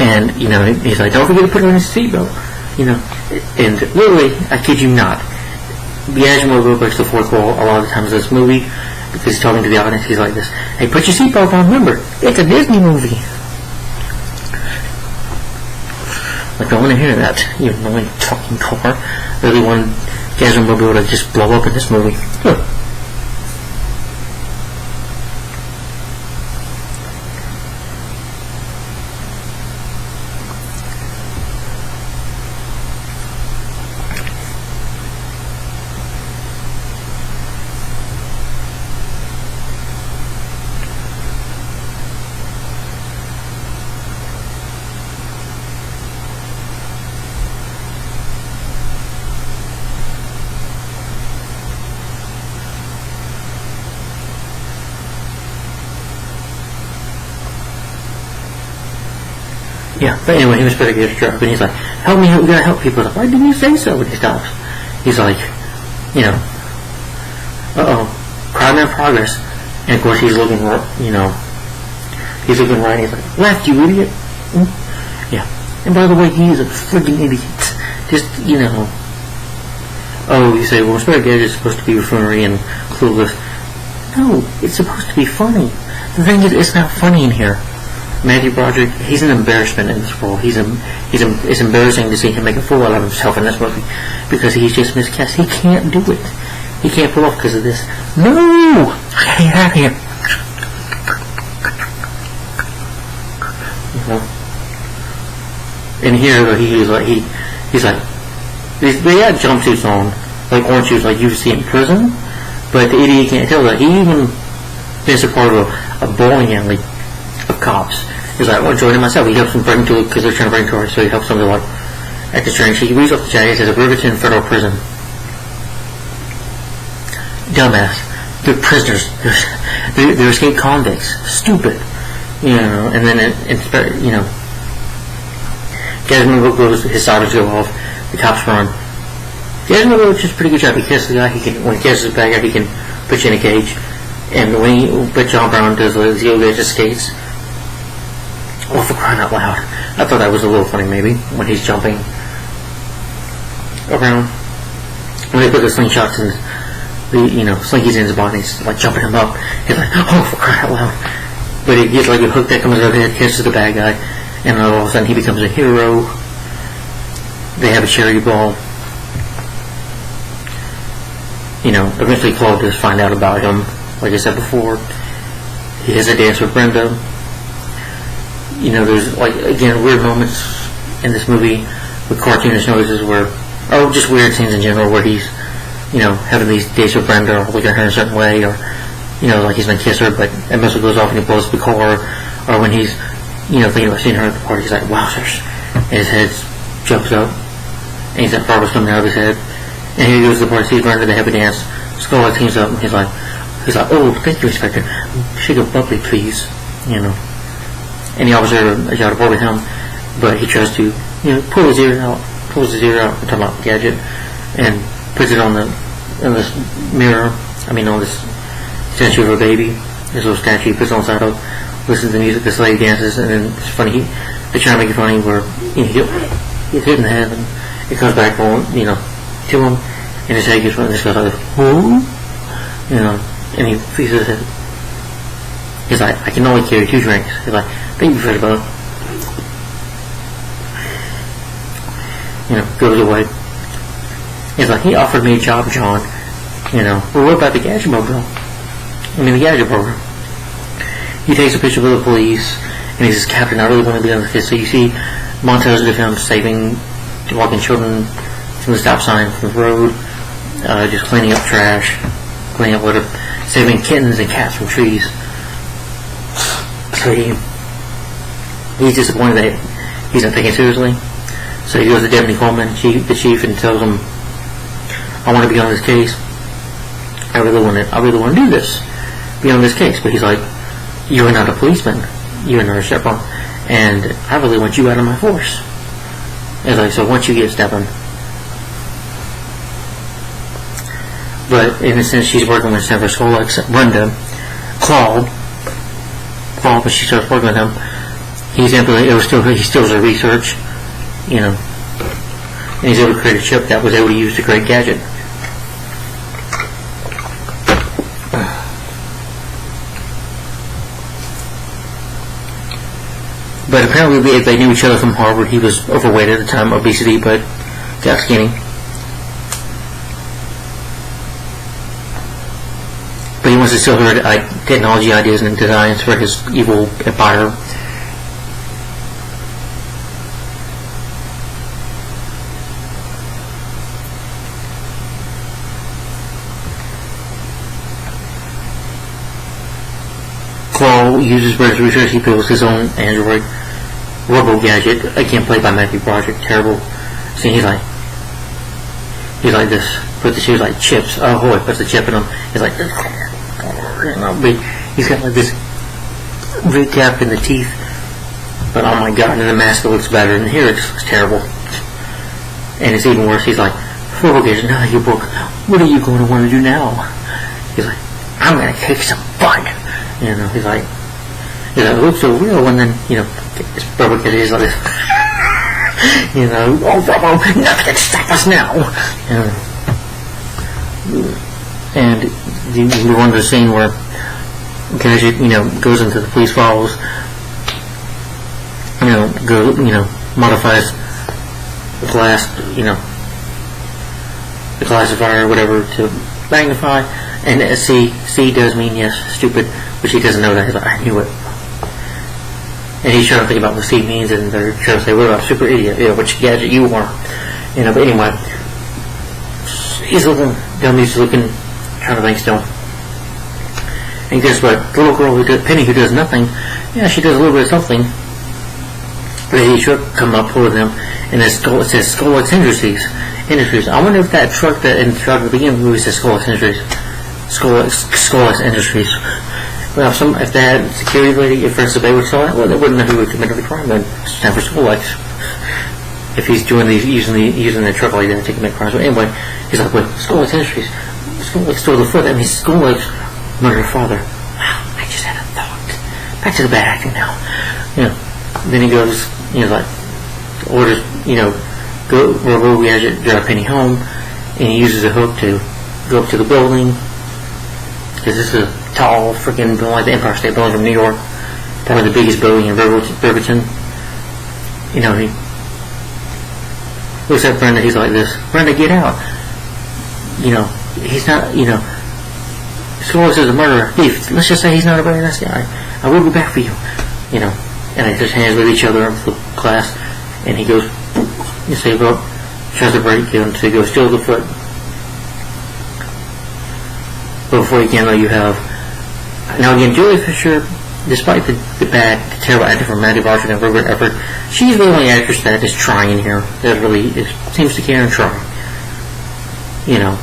And, he's like, don't forget to put on his seatbelt. And literally, I kid you not, Gadget breaks the fourth wall a lot of the times in this movie because he's talking to the audience. He's like this, hey, put your seatbelt on, remember, it's a Disney movie. Like, I want to hear that. You annoying talking car. Really want Gadget to just blow up in this movie. Yeah, but anyway, he was pretty good at drug, and he's like, help me, we gotta help people. He's like, why didn't you say so? And he stops. He's like, crime in progress. And of course he's looking, he's looking right, and he's like, left, you idiot. Yeah. And by the way, he is a friggin' idiot. Just, oh, you say, well, Inspector Gadget is supposed to be buffoonery and clueless. No, it's supposed to be funny. The thing is, it's not funny in here. Matthew Broderick, he's an embarrassment in this role. It's embarrassing to see him make a fool out of himself in this movie because he's just miscast. He can't do it. He can't pull off because of this. No! Get out of here. And here, he's like, they had jumpsuits on, like orange shoes, like you see in prison, but the idiot can't tell that. He even is a part of a bowling alley of cops. He's like, I want to join it myself. He helps them bring to it because they're trying to bring cars, so he helps them to act as strange. He reads off the jacket, it says Riverton Federal Prison. Dumbass. They're prisoners. They're escaped convicts. Stupid. And then Gadget goes, his sirens go off, the cops run. Gadget does a pretty good job. He catches the guy, when he catches the bad guy, he can put you in a cage. And but John Brown does his Gadget skates. Oh, for crying out loud. I thought that was a little funny, maybe, when he's jumping. around. When they put the slingshots in slinkies in his body, he's like jumping him up. He's like, oh, for crying out loud. But it gets like a hook that comes over his head, catches the bad guy, and all of a sudden he becomes a hero. They have a charity ball. Eventually Claude does find out about him. Like I said before, he has a dance with Brenda. There's again weird moments in this movie with cartoonish noises just weird scenes in general where he's having these dates with Brenda or looking at her in a certain way, or like he's gonna kiss her, but it mostly goes off and he blows up the car, or when he's thinking about seeing her at the party, he's like, wowzers, and his head jumps up and he's got barbers coming out of his head, and he goes to the party, sees Brenda, they have a dance, Skull teams up and he's like, oh, thank you, Inspector, shake a bubbly, please, and the officer got aboard with him, but he tries to pull his ear out, I'm talking about Gadget, and puts it on this mirror, on this statue of a baby, this little statue, he puts it on the side of, listens to music, this lady dances, and then it's funny, they try to make it funny where he's hit in the head, and it comes back on, to him, and his head gets running, this goes like, whoo, and he feels his head. He's like, I can only carry 2 drinks. He's like, thank you for the boat. Goes away. He's like, he offered me a job, John. Well, what about the Gadget mobile? The Gadget program. He takes a picture of the police, and he says, Captain, I really want to be on this case. So you see montages of him walking children from the stop sign, from the road, just cleaning up trash, cleaning up litter, saving kittens and cats from trees. So he's disappointed that he's not taken seriously. So he goes to Deputy Coleman, the chief, and tells him, I want to be on this case. I really want to do this, be on this case. But he's like, you're not a policeman, you're not a chaperone, and I really want you out of my force. And he's like, so once you get stepping. But in a sense, she's working with San Francisco, like Brenda, Claude, but she starts working with him. He still does research, and he's able to create a chip that was able to use to create Gadget. But apparently they knew each other from Harvard. He was overweight at the time, obesity, but got skinny. But he wants to steal her technology ideas and designs for his evil empire. Claw uses British research. He builds his own android, Robo Gadget, again played by Matthew Broderick. Terrible. See, he's like this. Put the shoes like chips. Oh boy, puts the chip in him. He's like, he's got like this red cap in the teeth. But oh my god, and the mask looks better. And here it just looks terrible. And it's even worse. He's like, Robo Gadget, now that you're broke, what are you going to want to do now? He's like, I'm going to kick some butt. He's like, it looks so real, and then, it's Robo Gadget is like this, oh Robo, nothing can stop us now. And the one of the scene where Gadget, goes into the police files, modifies the glass, the classifier or whatever to magnify, and C does mean yes, stupid, but she doesn't know that. He's like, I knew it. And he's trying to think about what C means, and they're trying to say, what about super idiot? Which Gadget you are? But anyway, he's looking, Dummy's looking, trying to think still. And guess what? The little girl Penny, who does nothing, she does a little bit of something. But a truck come up with them, and it says Skull Industries. I wonder if that truck that in the truck at the beginning of the movie says Skull Industries. Skull Industries. Well, if that security lady, if Francis Bay would saw that, well, they wouldn't know who would committed the crime. Then it's for Skull X. If he's doing these, using the truck like that to commit crimes. But anyway, he's like, wait, Skull Industries. Skull X stole the foot. That means Skull X murdered her father. Wow, I just had a thought. Back to the bad acting now. Then he goes, like, orders, Robo Gadget drive Penny home, and he uses a hook to go up to the building, because this is a tall freaking building, like the Empire State Building from New York, probably the biggest building in Riverton. You know, he looks at Brenda, he's like this, Brenda, get out. You know, he's not, you know, Squirrel says a murderer, thief, let's just say he's not a very nice guy. I will be back for you. You know, and they just hands with each other for class, and he goes, you save up, tries to break him, so he goes, steal the foot. But before you can, though, you have, now again, Julie Fisher, despite the terrible acting from Matthew Barton and Robert Everett, she's the only actress that is trying here, that really seems to care and try. You know.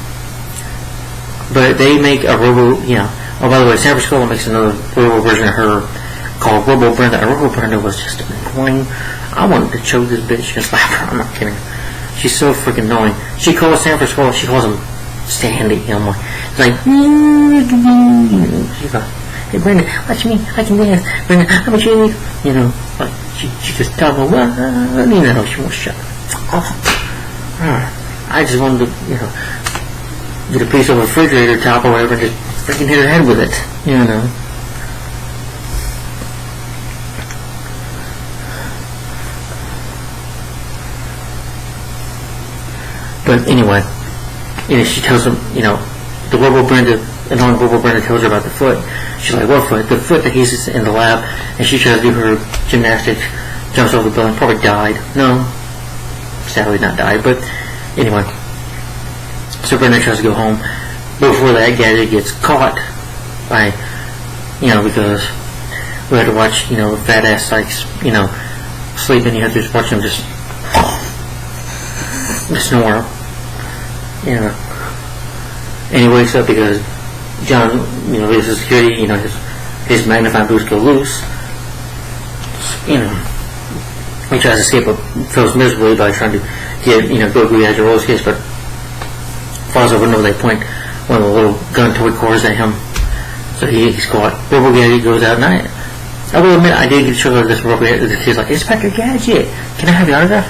But they make a Robo, you know, oh, by the way, San Francisco makes another Robo version of her called Robo Brenda, and Robo Brenda was just annoying. I wanted to choke this bitch and slap her, I'm not kidding. She's so freaking annoying. She calls San Francisco, she calls him Sandy, you know, like, she's like, hey Brenda, watch me, I can dance, Brenda, I'm a cheerleader, you know, like, she just tells me, what, you know, she won't shut up. I just wanted to, you know, get a piece of a refrigerator top or whatever and just freaking hit her head with it, you know. But anyway, you know, she tells him, you know, the Robo Brenda, annoying Robo Brenda tells her about the foot. She's like, what foot? The foot that he's in the lab, and she tries to do her gymnastics, jumps over the building, probably died. No, sadly not died, but anyway. So Brenda tries to go home. Before that, Gadget gets caught by, you know, because we had to watch, you know, fat ass Sykes, you know, sleeping. You have to just watch him just snore. You know. And he wakes up because John, you know, his security, you know, his magnifying boots go loose. You know, he tries to escape, but fails miserably by trying to get, you know, go Gadget roller skates, but falls over and over. They point one of the little gun toy cores at him, so he's caught. Robo Gadget goes out, and I will admit I did get a show of this Robo Gadget. The kid's like, Inspector Gadget, can I have your autograph?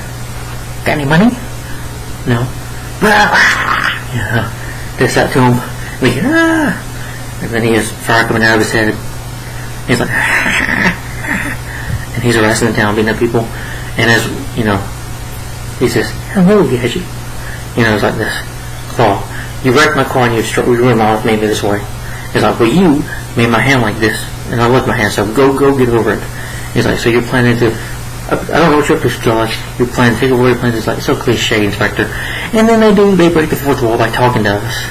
Got any money? No. Yeah. They that to him. We can, and then he has fire coming out of his head. He's like, and he's harassing the town, beating up people. And as you know, he says, "Hello, Gadget." You know, it's like this. Claw. You wrecked my claw and you ruined my life, made me this way. He's like, well, you made my hand like this, and I left my hand, so go get over it. He's like, so you're planning to, I don't know what you're up to, George. You're planning to take over your plans. It's like, so cliche, Inspector. And then they break the fourth wall by talking to us.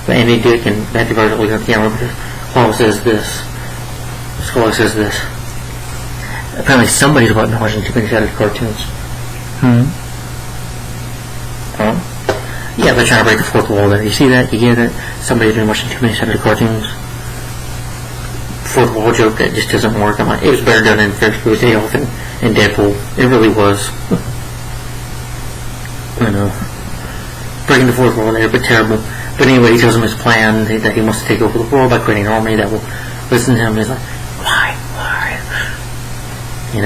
But Andy Dick and Matthew Barton look on the camera because Claw says this. Claw says this. Apparently somebody's watching too many Saturday cartoons. Yeah, they're trying to break the fourth wall there. You see that? You get it? Somebody's been watching too many Saturday cartoons. Fourth wall joke that just doesn't work. I'm like, it was better done in Ferris Bueller's Day Off and Deadpool. It really was. You know, breaking the fourth wall there, but terrible. But anyway, he tells him his plan that he wants to take over the world by creating an army that will listen to him. He's like, why? You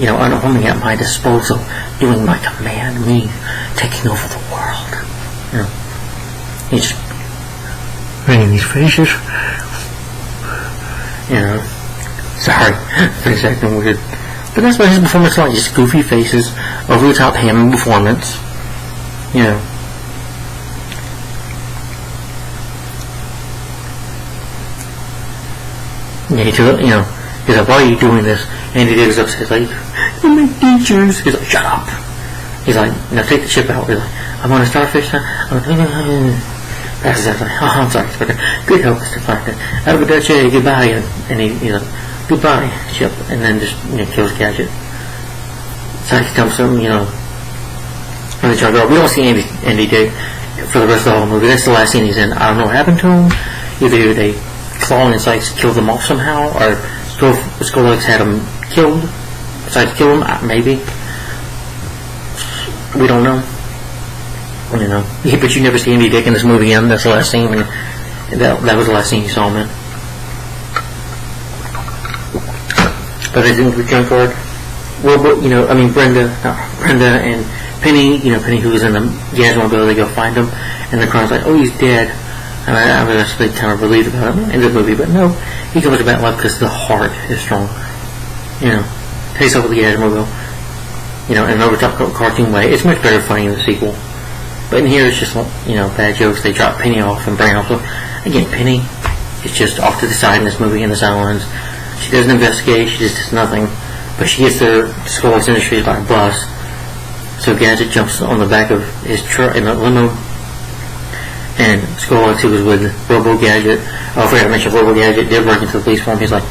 know, only at my disposal, doing my command, me taking over the world. You know, he's making these faces. You know, sorry, face acting weird, but that's what his performance is like. Just goofy faces, over the top ham performance. You know. Yeah, you know, he's like, why are you doing this? And he did his upset, he's like, you make teachers. He's like, shut up. He's like, now take the chip out. He's like, I'm on a starfish now. That's exactly. Oh, I'm sorry. Good help, Mr. Parker. Have a good day, goodbye. And he's like, goodbye, Chip. And then just, you know, kills Gadget. So he tells him, you know, from the jungle. We don't see Andy Dick for the rest of the whole movie. That's the last scene he's in. I don't know what happened to him. Either they Claw and Sykes killed them off somehow, or Skrillex had him killed. Sykes killed him, maybe. We don't know. You know. Yeah, but you never see Andy Dick in this movie again. That's the last scene. And that was the last scene you saw him in. But I didn't the junk card. Brenda and Penny, Penny who was in the Gadget-mobile, they go find him, and the Crone's like, oh, he's dead. And I was actually kind of relieved about it in the movie, but no, he comes back to life because the heart is strong. Takes over the Gadget-mobile, in an over-top cartoon way. It's much better funny in the sequel. But in here, it's just, bad jokes. They drop Penny off and bring off. Again, Penny is just off to the side in this movie in the silence. She doesn't investigate. She just does nothing. But she gets there to Skolix Industries by a bus. So Gadget jumps on the back of his truck in a limo. And Skolix, who was with Robo-Gadget, I forgot to mention Robo-Gadget, did work into the police form. He's like,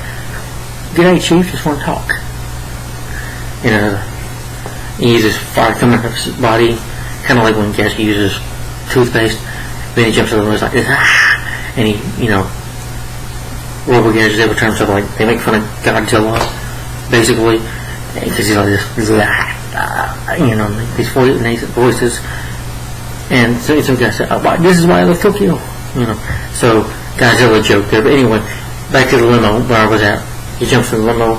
"G'day, Chief, just want to talk." He uses fire coming out of his body, kind of like when Gadget uses toothpaste. Then he jumps over and he's like, "Ah!" And he, Robo-Gadget is able to turn himself like, they make fun of Godzilla, basically, because he's like this, these voices. And so some guy said, oh, "This is why I love Tokyo," So Godzilla joke there. But anyway, back to the limo where I was at. He jumps in the limo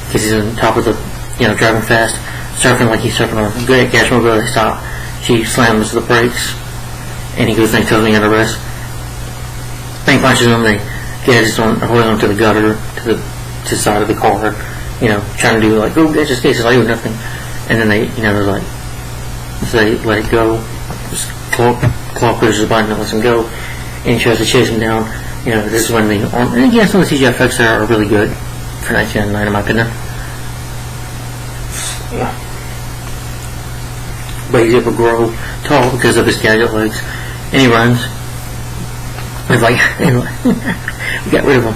because he's on top of the, driving fast, surfing like he's surfing on a great Gadget-mobile. They stop. She slams the brakes, and he goes and tells me under arrest. He punches him. They Gadget's holding on to the gutter to the side of the car, trying to do like, "Oh, Gadget's case is like nothing," and then they, they're like, so they let it go. Just Claw pushes the button and lets him go, and he tries to chase him down. This is when and again, some of the CGI effects there are really good for 1999, in my opinion. Yeah. But he's able to grow tall because of his Gadget legs, and he runs. It's like, we got rid of him.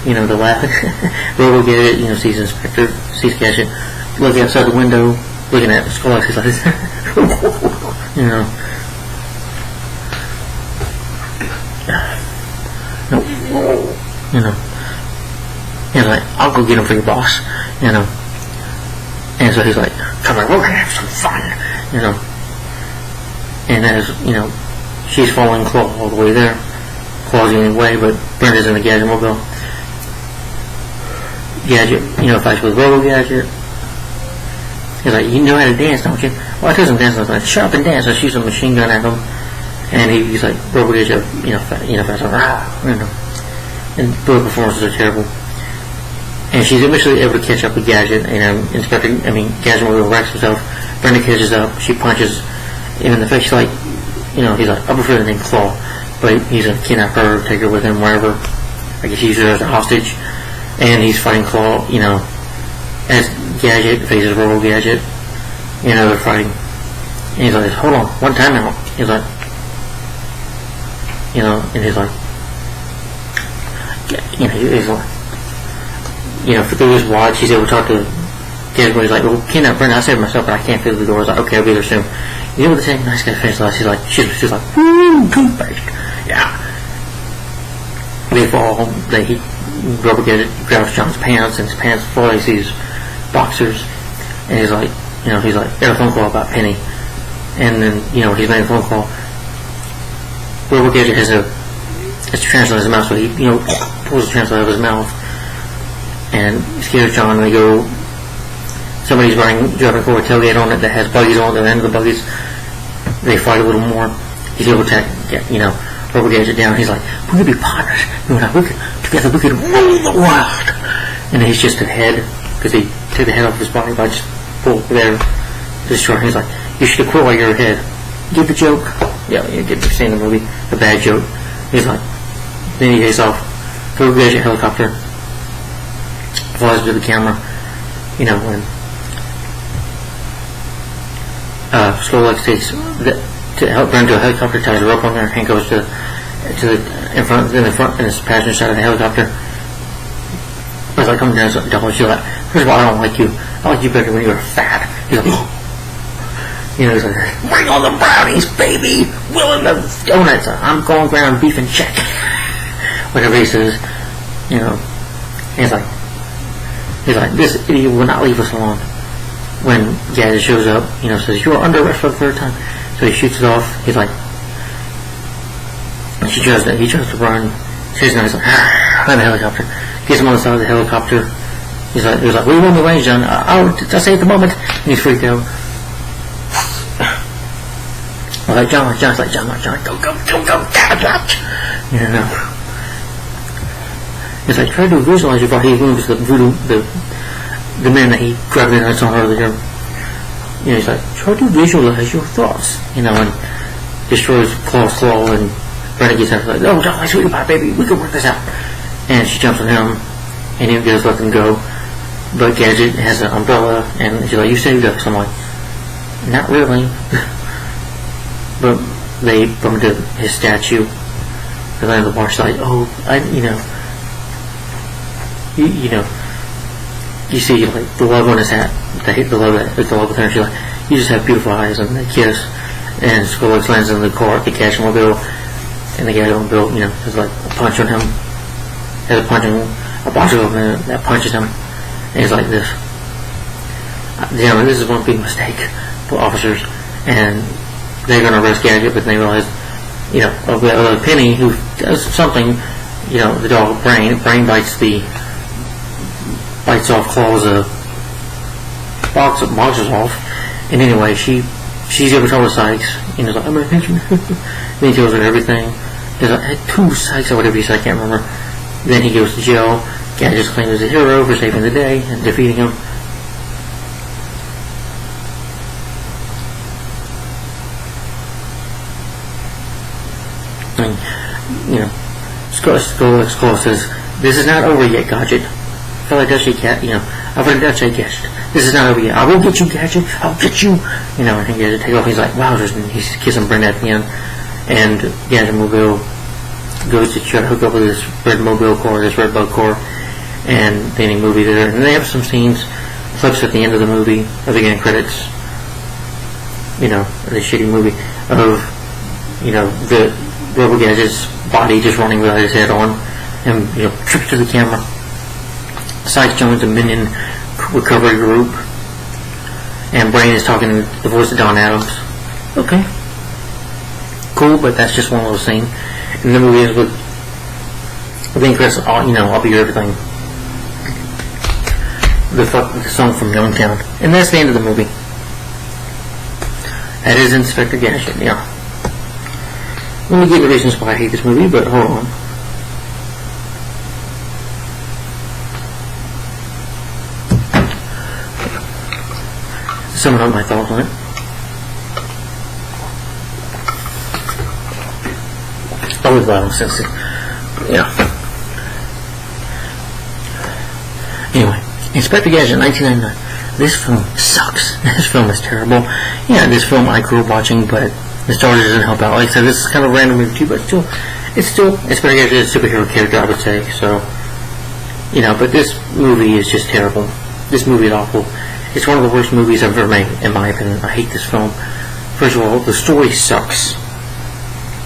The laugh. Robo-Gadget, sees Inspector, sees Gadget looking outside the window, looking at Skolix. He's like, He's like, "I'll go get him for your boss," And so he's like, "Come on, we're gonna have some fun," And as, she's following Claw all the way there. Claw's the only way, but Brenda's in the Gadget-mobile. Gadget, fights with Robo-Gadget. He's like, "You know how to dance, don't you?" "Well, I doesn't dance." I was like, "Shut up and dance." I shoots a machine gun at him. And he's like, Robo-Gadget, fast, and both performances are terrible. And she's eventually able to catch up with Gadget, Gadget will wrecks himself. Brenda catches up, she punches him in the face. She's like, he's like, "I prefer the name Claw," but he's gonna kidnap her, take her with him wherever. I guess he uses her as a hostage. And he's fighting Claw, as Gadget faces Robo-Gadget. They're fighting. And he's like, "Hold on, one time out." He's like, and he's like, through his watch, he's able to talk to Gadget. He's like, "Well, kidnap Brenda. I saved myself, but I can't fit through the door." He's like, "Okay, I'll be there soon." What the same nice guy finished last? He's like, she's like, "Woo, toothpaste." Yeah. They fall. Robo-Gadget grabs John's pants, and his pants fall. He sees boxers, and he's like, "Got a phone call about Penny," and then he's made a phone call. Robo-Gadget has a translator in his mouth, so he pulls the translator out of his mouth and scares John. And they go. Somebody's driving forward a tailgate on it that has buggies on the end of the buggies. They fight a little more. He's able to get Robo-Gadget down. He's like, "We could be partners. Together we could rule the world." And he's just a head because he took the head off his body by just pull there, destroy. He's like, "You should have quit while you're ahead." Get the joke? Yeah, you get the scene in the movie. The bad joke. He's like, then he takes off. Robo-Gadget helicopter flies to the camera. When Skolix takes to help run to a helicopter, ties a rope on there, and goes to the front in the passenger side of the helicopter. As I come down, she's like, "First of all, I don't like you. I like you better when you were fat." He's like, he's like, "Bring on the brownies, baby! Willing the donuts. I'm going ground beef and check." Whatever he says, he's like, "This idiot will not leave us alone." When Gadget shows up, says, "You are under arrest for the third time." So he shoots it off. He's like, he tries to run. He's like, "Ah," by the helicopter. Gets him on the side of the helicopter. He was like, what do you want me to arrange, John? I'll say at the moment. And he's freaked out. I was like, John's like, John, go, you know. It's like, try to visualize your body. He moves the voodoo, the man that he grabbed in on earlier. You know, he's like, try to visualize your thoughts, you know, and destroys Claw's claw, and Brenda gets out like, oh, John, my sweetie pie, baby, we can work this out. And she jumps on him, and he goes, let them go. But Gadget has an umbrella, and she's like, you saved us. I'm like, not really. But they bump into his statue. They land on the bar. She's like, oh, you see like the love on his hat, the love with her. And she's like, you just have beautiful eyes, and they kiss. And Skrillex lands in the car, the cash mobile, and the guy mobile, you know, has like a punch on him. Has a boxer of him that punches him, and he's like this. You know, this is one big mistake for officers, and they're going to arrest Gadget, but they realize, you know, Penny, who does something, you know, the dog Brain bites off Claw's boxers off, and anyway, she's able to tell the Sykes, and he's like, I'm going to pinch him. Then he tells her everything. He's like, 2 Sykes or whatever he said, I can't remember. Then he goes to jail. Gadget's claimed as a hero for saving the day and defeating him. And, you know, Skull says, this is not over yet, Gadget. I feel like that's Gadget. This is not over yet. I will get you, Gadget. I'll get you. You know, and Gadget takes off. He's like, wow, he's kissing Brenda at the end. And Gadget Mobile goes to try to hook up with this red Mobile core, this red bug core, and the ending movie there. And they have some scenes, clips at the end of the movie, at the beginning credits, you know, the shitty movie, of, you know, the Robo Gadget's body just running without his head on, and, you know, tripped to the camera. Sykes joins the Minion recovery group, and Brain is talking to the voice of Don Adams. Okay. Cool, but that's just one little scene. And the movie ends with, I think that's all, you know, I'll be your everything. The song from Youngtown. And that's the end of the movie. That is Inspector Gadget, yeah. Let me give the reasons why I hate this movie, but hold on. Summing up my thoughts on it. Always violence, yeah. Anyway, Inspector Gadget, 1999. This film sucks. This film is terrible. Yeah, this film I grew up watching, but nostalgia doesn't help out. Like I said, this is kind of a random movie too, but it's still Inspector Gadget is a superhero character, I would say. So, you know, but this movie is just terrible. This movie is awful. It's one of the worst movies I've ever made, in my opinion. I hate this film. First of all, the story sucks.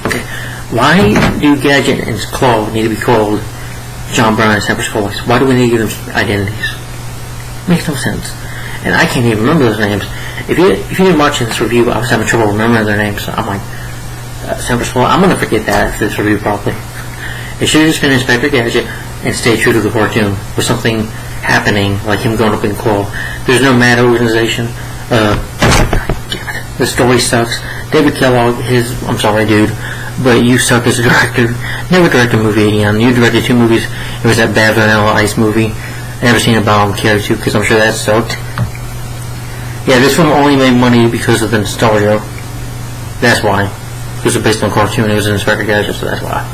Okay. Why do Gadget and Claw need to be called John Brown and Semper Scollix? Why do we need to give them identities? Makes no sense. And I can't even remember those names. If you didn't watch this review, I was having trouble remembering their names. So I'm like, Semper Scollix. I'm going to forget that after this review properly. It should have just been Inspector Gadget and stay true to the cartoon with something happening, like him going up in Claw. There's no mad organization. The story sucks. David Kellogg, I'm sorry, dude, but you suck as a director. Never direct a movie again. You directed 2 movies. It was that Bad Vanilla Ice movie. I never seen a Bomb Carry 2 because I'm sure that sucked. Yeah, this film only made money because of the nostalgia. That's why. It was based on a cartoon. It was an Inspector Gadget, so that's why.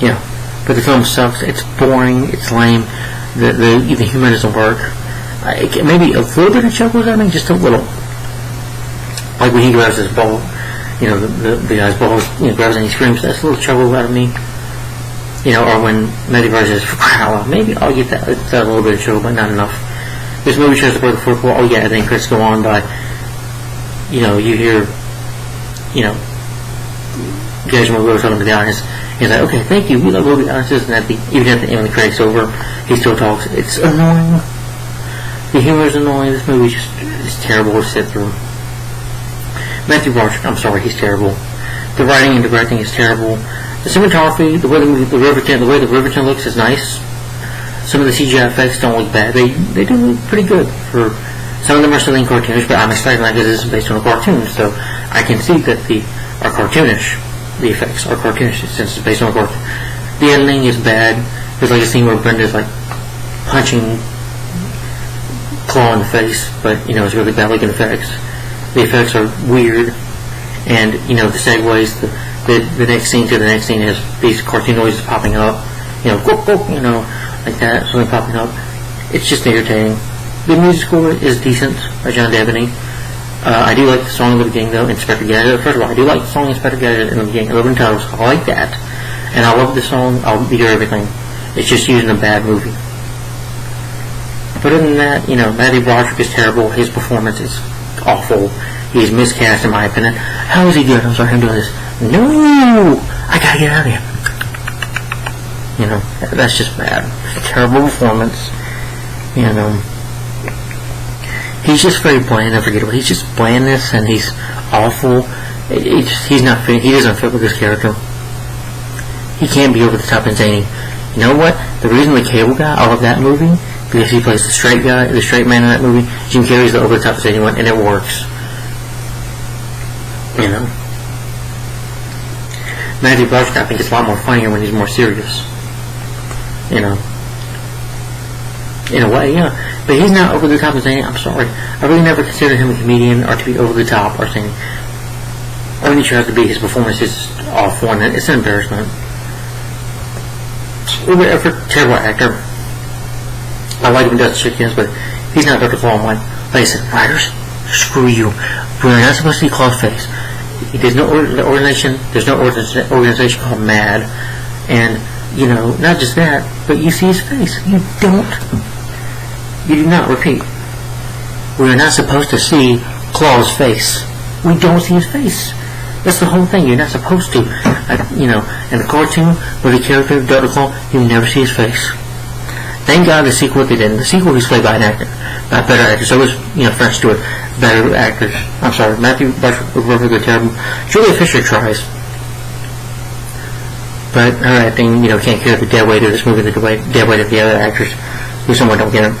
Yeah, but the film sucks. It's boring. It's lame. The humor doesn't work. Maybe a little bit of chuckles at me, just a little. Like when he grabs his ball, you know, the guy's ball, you know, grabs and he screams, that's a little chuckle out of me. You know, or when Mediverse says, maybe I'll get that a little bit of chuckle, but not enough. This movie tries to break the fourth wall. Oh yeah, and then critics go on by, you know, you hear, you know, Gadget Mobile telling the guy, he's like, okay, thank you, we love movie audiences, and even at the end when the credits over, he still talks. It's annoying. The humor is annoying. This movie is terrible to sit through. Matthew Broderick, I'm sorry, he's terrible. The writing and directing is terrible. The cinematography, the way the Riverton looks is nice. Some of the CGI effects don't look bad. They do look pretty good. For some of them are still cartoonish, but I'm expecting that because this is based on a cartoon, so I can see that are cartoonish. The effects are cartoonish since it's based on a cartoon. The editing is bad. There's like a scene where Brenda's like punching Claw in the face, but it's really bad looking effects. The effects are weird, and the segues, the next scene to the next scene has these cartoon noises popping up, like that, something popping up. It's just irritating. The music score is decent by John Devaney. I do like the song in the beginning though, Inspector Gadget. First of all, I do like the song Inspector Gadget in the beginning, 11 titles. I like that, and I love the song. I'll hear everything. It's just using a bad movie. But other than that, Matthew Broderick is terrible. His performance is awful. He's miscast in my opinion. How is he good? I'm sorry, I'm doing this. No! I gotta get out of here. That's just bad. Terrible performance. He's just very bland and forgettable. He's just blandness, and he's awful. He's not fit. He doesn't fit with this character. He can't be over the top and zany. You know what? The reason the Cable Guy, I love that movie, because he plays the straight guy, the straight man in that movie. Jim Carrey's the over the top zany one, and it works. Matthew Broderick, I think, is a lot more funnier when he's more serious. In a way, yeah. But he's not over the top of zany. I'm sorry. I really never considered him a comedian or to be over the top or zany. Or when he tries to be, his performance is awful, and it's an embarrassment. For a terrible actor. I like him in Dust Chickens, but he's not Dr. Claw. I'm like I said, writers, screw you. We're not supposed to see Claw's face. There's no organization. There's no organization called MAD, and not just that, but you see his face. You do not repeat. We are not supposed to see Claw's face. We don't see his face. That's the whole thing. You're not supposed to. In the cartoon with the character of Dr. Claw, you never see his face. Thank God the sequel they did. In the sequel, he's played by an actor, by a better actor. So was French Stewart, better actors. I'm sorry, Matthew Broderick was terrible. Julia Fisher tries, but her acting, can't carry the dead weight of this movie, the dead weight of the other actors who somewhat don't get him.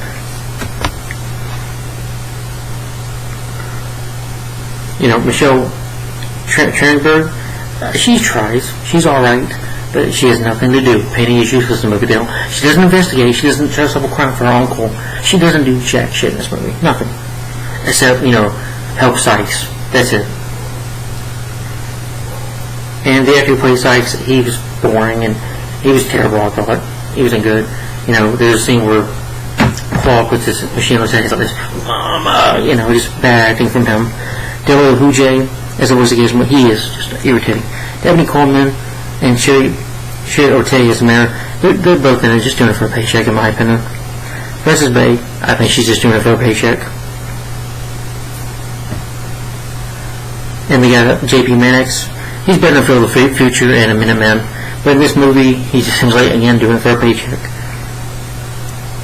Michelle Trachtenberg, she tries. She's alright, but she has nothing to do. Painting is useless in the movie. She doesn't investigate. She doesn't try to solve a crime for her uncle. She doesn't do jack shit in this movie. Nothing. Except, help Sykes. That's it. And the actor who played Sykes, he was boring, and he was terrible, I thought. He wasn't good. There's a scene where Claw puts his machine on his head. He's like this, Mama! Just bad acting from him. Delo Hujay, as it was against him, he is just irritating. Dabney Coleman and Sherry Ortega as the mayor, they're both in it, just doing it for a paycheck, in my opinion. Frances Bay, I think she's just doing it for a paycheck. And we got J.P. Mannix. He's better than Phil the Future and a Minuteman. But in this movie, he just seems like, again, doing it for a paycheck.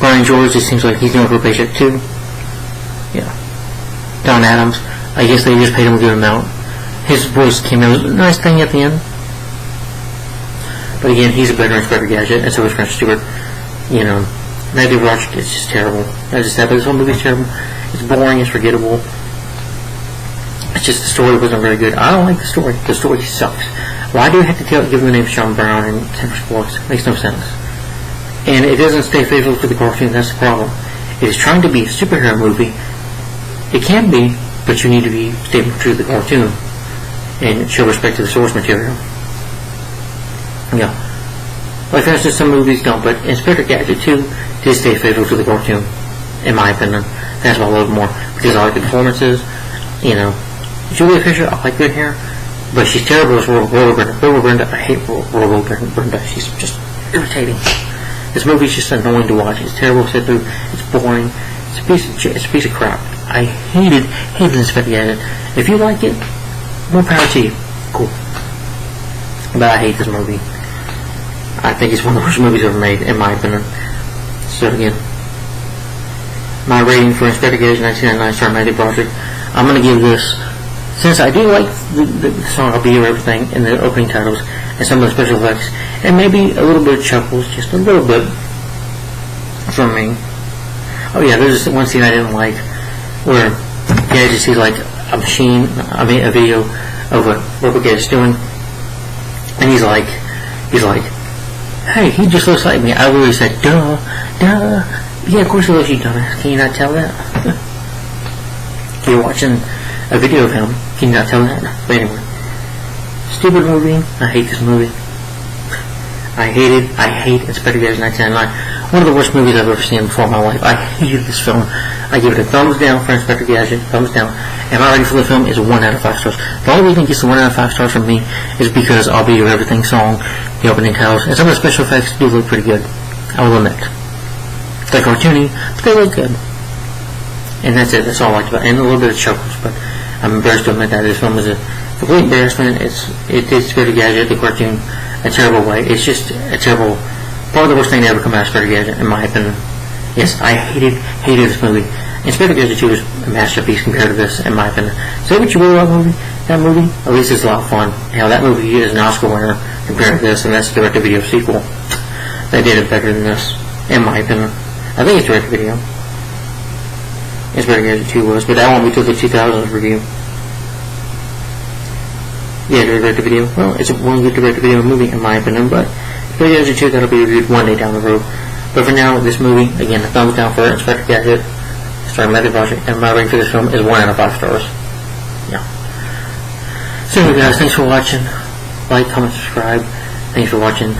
Brian George, it seems like he's doing it for a paycheck, too. Yeah. Don Adams, I guess they just paid him a good amount. His voice came out. It was a nice thing at the end. But again, he's a better Inspector Gadget, and so is French Stewart. Matthew Broderick is just terrible. That's just that, but this whole movie's terrible. It's boring, it's forgettable. It's just the story wasn't very good. I don't like the story. The story sucks. Why do I have to give them the name Sean Brown and Timber Squawks? It makes no sense. And it doesn't stay faithful to the cartoon. That's the problem. It is trying to be a superhero movie. It can be, but you need to be stay true to the cartoon and show respect to the source material. Yeah. Like, for instance, some movies don't, but Inspector Gadget 2 did stay faithful to the cartoon, in my opinion. That's why I love it more, because I like the performances. Julia Fisher, I like good hair, but she's terrible as Robo Brenda. I hate Robo Brenda. She's just irritating. This movie's just annoying to watch. It's terrible to sit through. It's boring. It's a piece of crap. I hated Inspector Gadget. If you like it, more power to you. Cool. But I hate this movie. I think it's one of the worst movies ever made, in my opinion. So again, my rating for Inspector Gadget 1999 star Matthew Broderick, I'm going to give this, since I do like the song I'll Be Here Everything and the opening titles and some of the special effects, and maybe a little bit of chuckles, just a little bit, from me. Oh yeah, there's one scene I didn't like where Gadget sees like a video of what Gadget's doing, and he's like, hey, he just looks like me. I literally said, duh, yeah, of course he looks you, dumbass. Can you not tell that? You're watching a video of him. Can you not tell that? But anyway, stupid movie. I hate this movie. I hate Inspector Gadget 1999. One of the worst movies I've ever seen before in my life. I hated this film. I give it a thumbs down for Inspector Gadget, thumbs down. And my rating for the film is 1 out of 5 stars. The only reason it gets the 1 out of 5 stars from me is because I'll Be Your Everything song, the opening titles, and some of the special effects do look pretty good. I will admit. They're cartoony, but they look good. And that's it. That's all I liked about it. And a little bit of chuckles, but I'm embarrassed to admit that this film is a complete embarrassment. It did Inspector Gadget, the cartoon, a terrible way. It's just a terrible, probably the worst thing to ever come out of Inspector Gadget, in my opinion. Yes, I hated this movie. Inspector Gadget 2 is a masterpiece compared to this, in my opinion. Say what you will about that movie, at least it's a lot of fun. Hell, that movie is an Oscar winner compared to this, and that's a direct-to-video sequel. They did it better than this, in my opinion. I think it's direct-to-video. Inspector Gadget 2 was, but that one we took the 2000s review. Yeah, direct-to-video. Well, it's one good direct-to-video movie, in my opinion, but Inspector Gadget 2, that'll be reviewed one day down the road. But for now, this movie, again, a thumbs down for Inspector Gadget, starring Matthew Broderick, and my rating for this film is 1 out of 5 stars. Yeah. So anyway, guys, thanks for watching. Like, comment, subscribe. Thanks for watching.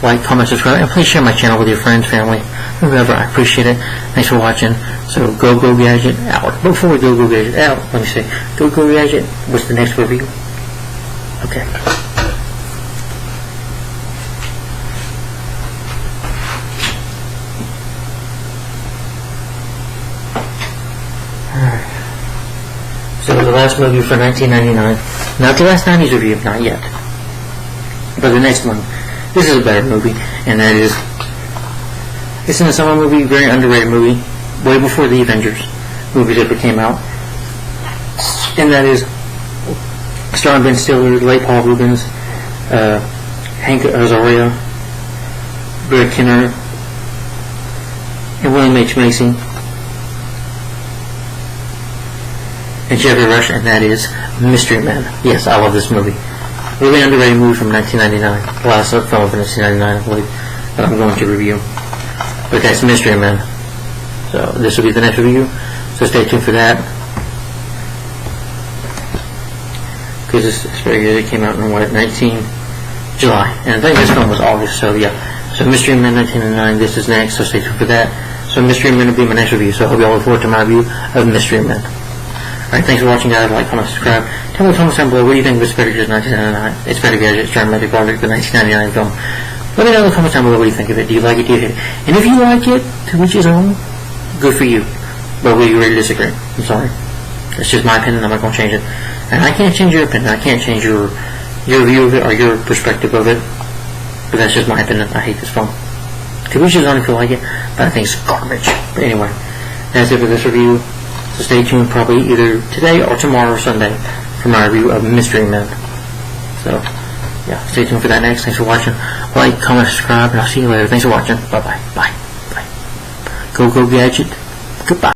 Like, comment, subscribe, and please share my channel with your friends, family, whoever. I appreciate it. Thanks for watching. So, Go Gadget out. Before we Go Gadget out, let me see. Go Gadget. What's the next review? Okay. Alright. So the last movie for 1999. Not the last 90s review, not yet. But the next one. This is a better movie, and that is, it's in a summer movie, very underrated movie, way before the Avengers movies ever came out. And that is starring Ben Stiller, late Paul Rubens, Hank Azaria, Greg Kinnear, and William H. Macy, and Jeffrey Rush, and that is Mystery Men. Yes, I love this movie. Really underrated movie from 1999. The last film from 1999, I believe, that I'm going to review. But that's Mystery Men. So this will be the next review. So stay tuned for that. Because this it came out in what, 19 July, and I think this film was August. So yeah. So Mystery Men 1999. This is next. So stay tuned for that. So Mystery Men will be my next review. So I hope you all look forward to my review of Mystery Men. Alright, thanks for watching, guys. Like, comment, subscribe. Tell me in the comments down below, what do you think of Inspector Gadget 1999? Inspector Gadget, starring Matthew Broderick, the 1999 film. Let me know in the comments down below what you think of it. Do you like it? Do you hate it? And if you like it, to each his own, good for you. But we really disagree. I'm sorry. It's just my opinion. I'm not going to change it. And I can't change your opinion. I can't change your view of it or your perspective of it. But that's just my opinion. I hate this film. To each his own if you like it, but I think it's garbage. But anyway, that's it for this review. So stay tuned probably either today or tomorrow or Sunday for my review of Mystery Men. So, yeah, stay tuned for that next. Thanks for watching. Like, comment, subscribe, and I'll see you later. Thanks for watching. Bye-bye. Bye. Bye. Go Gadget. Goodbye.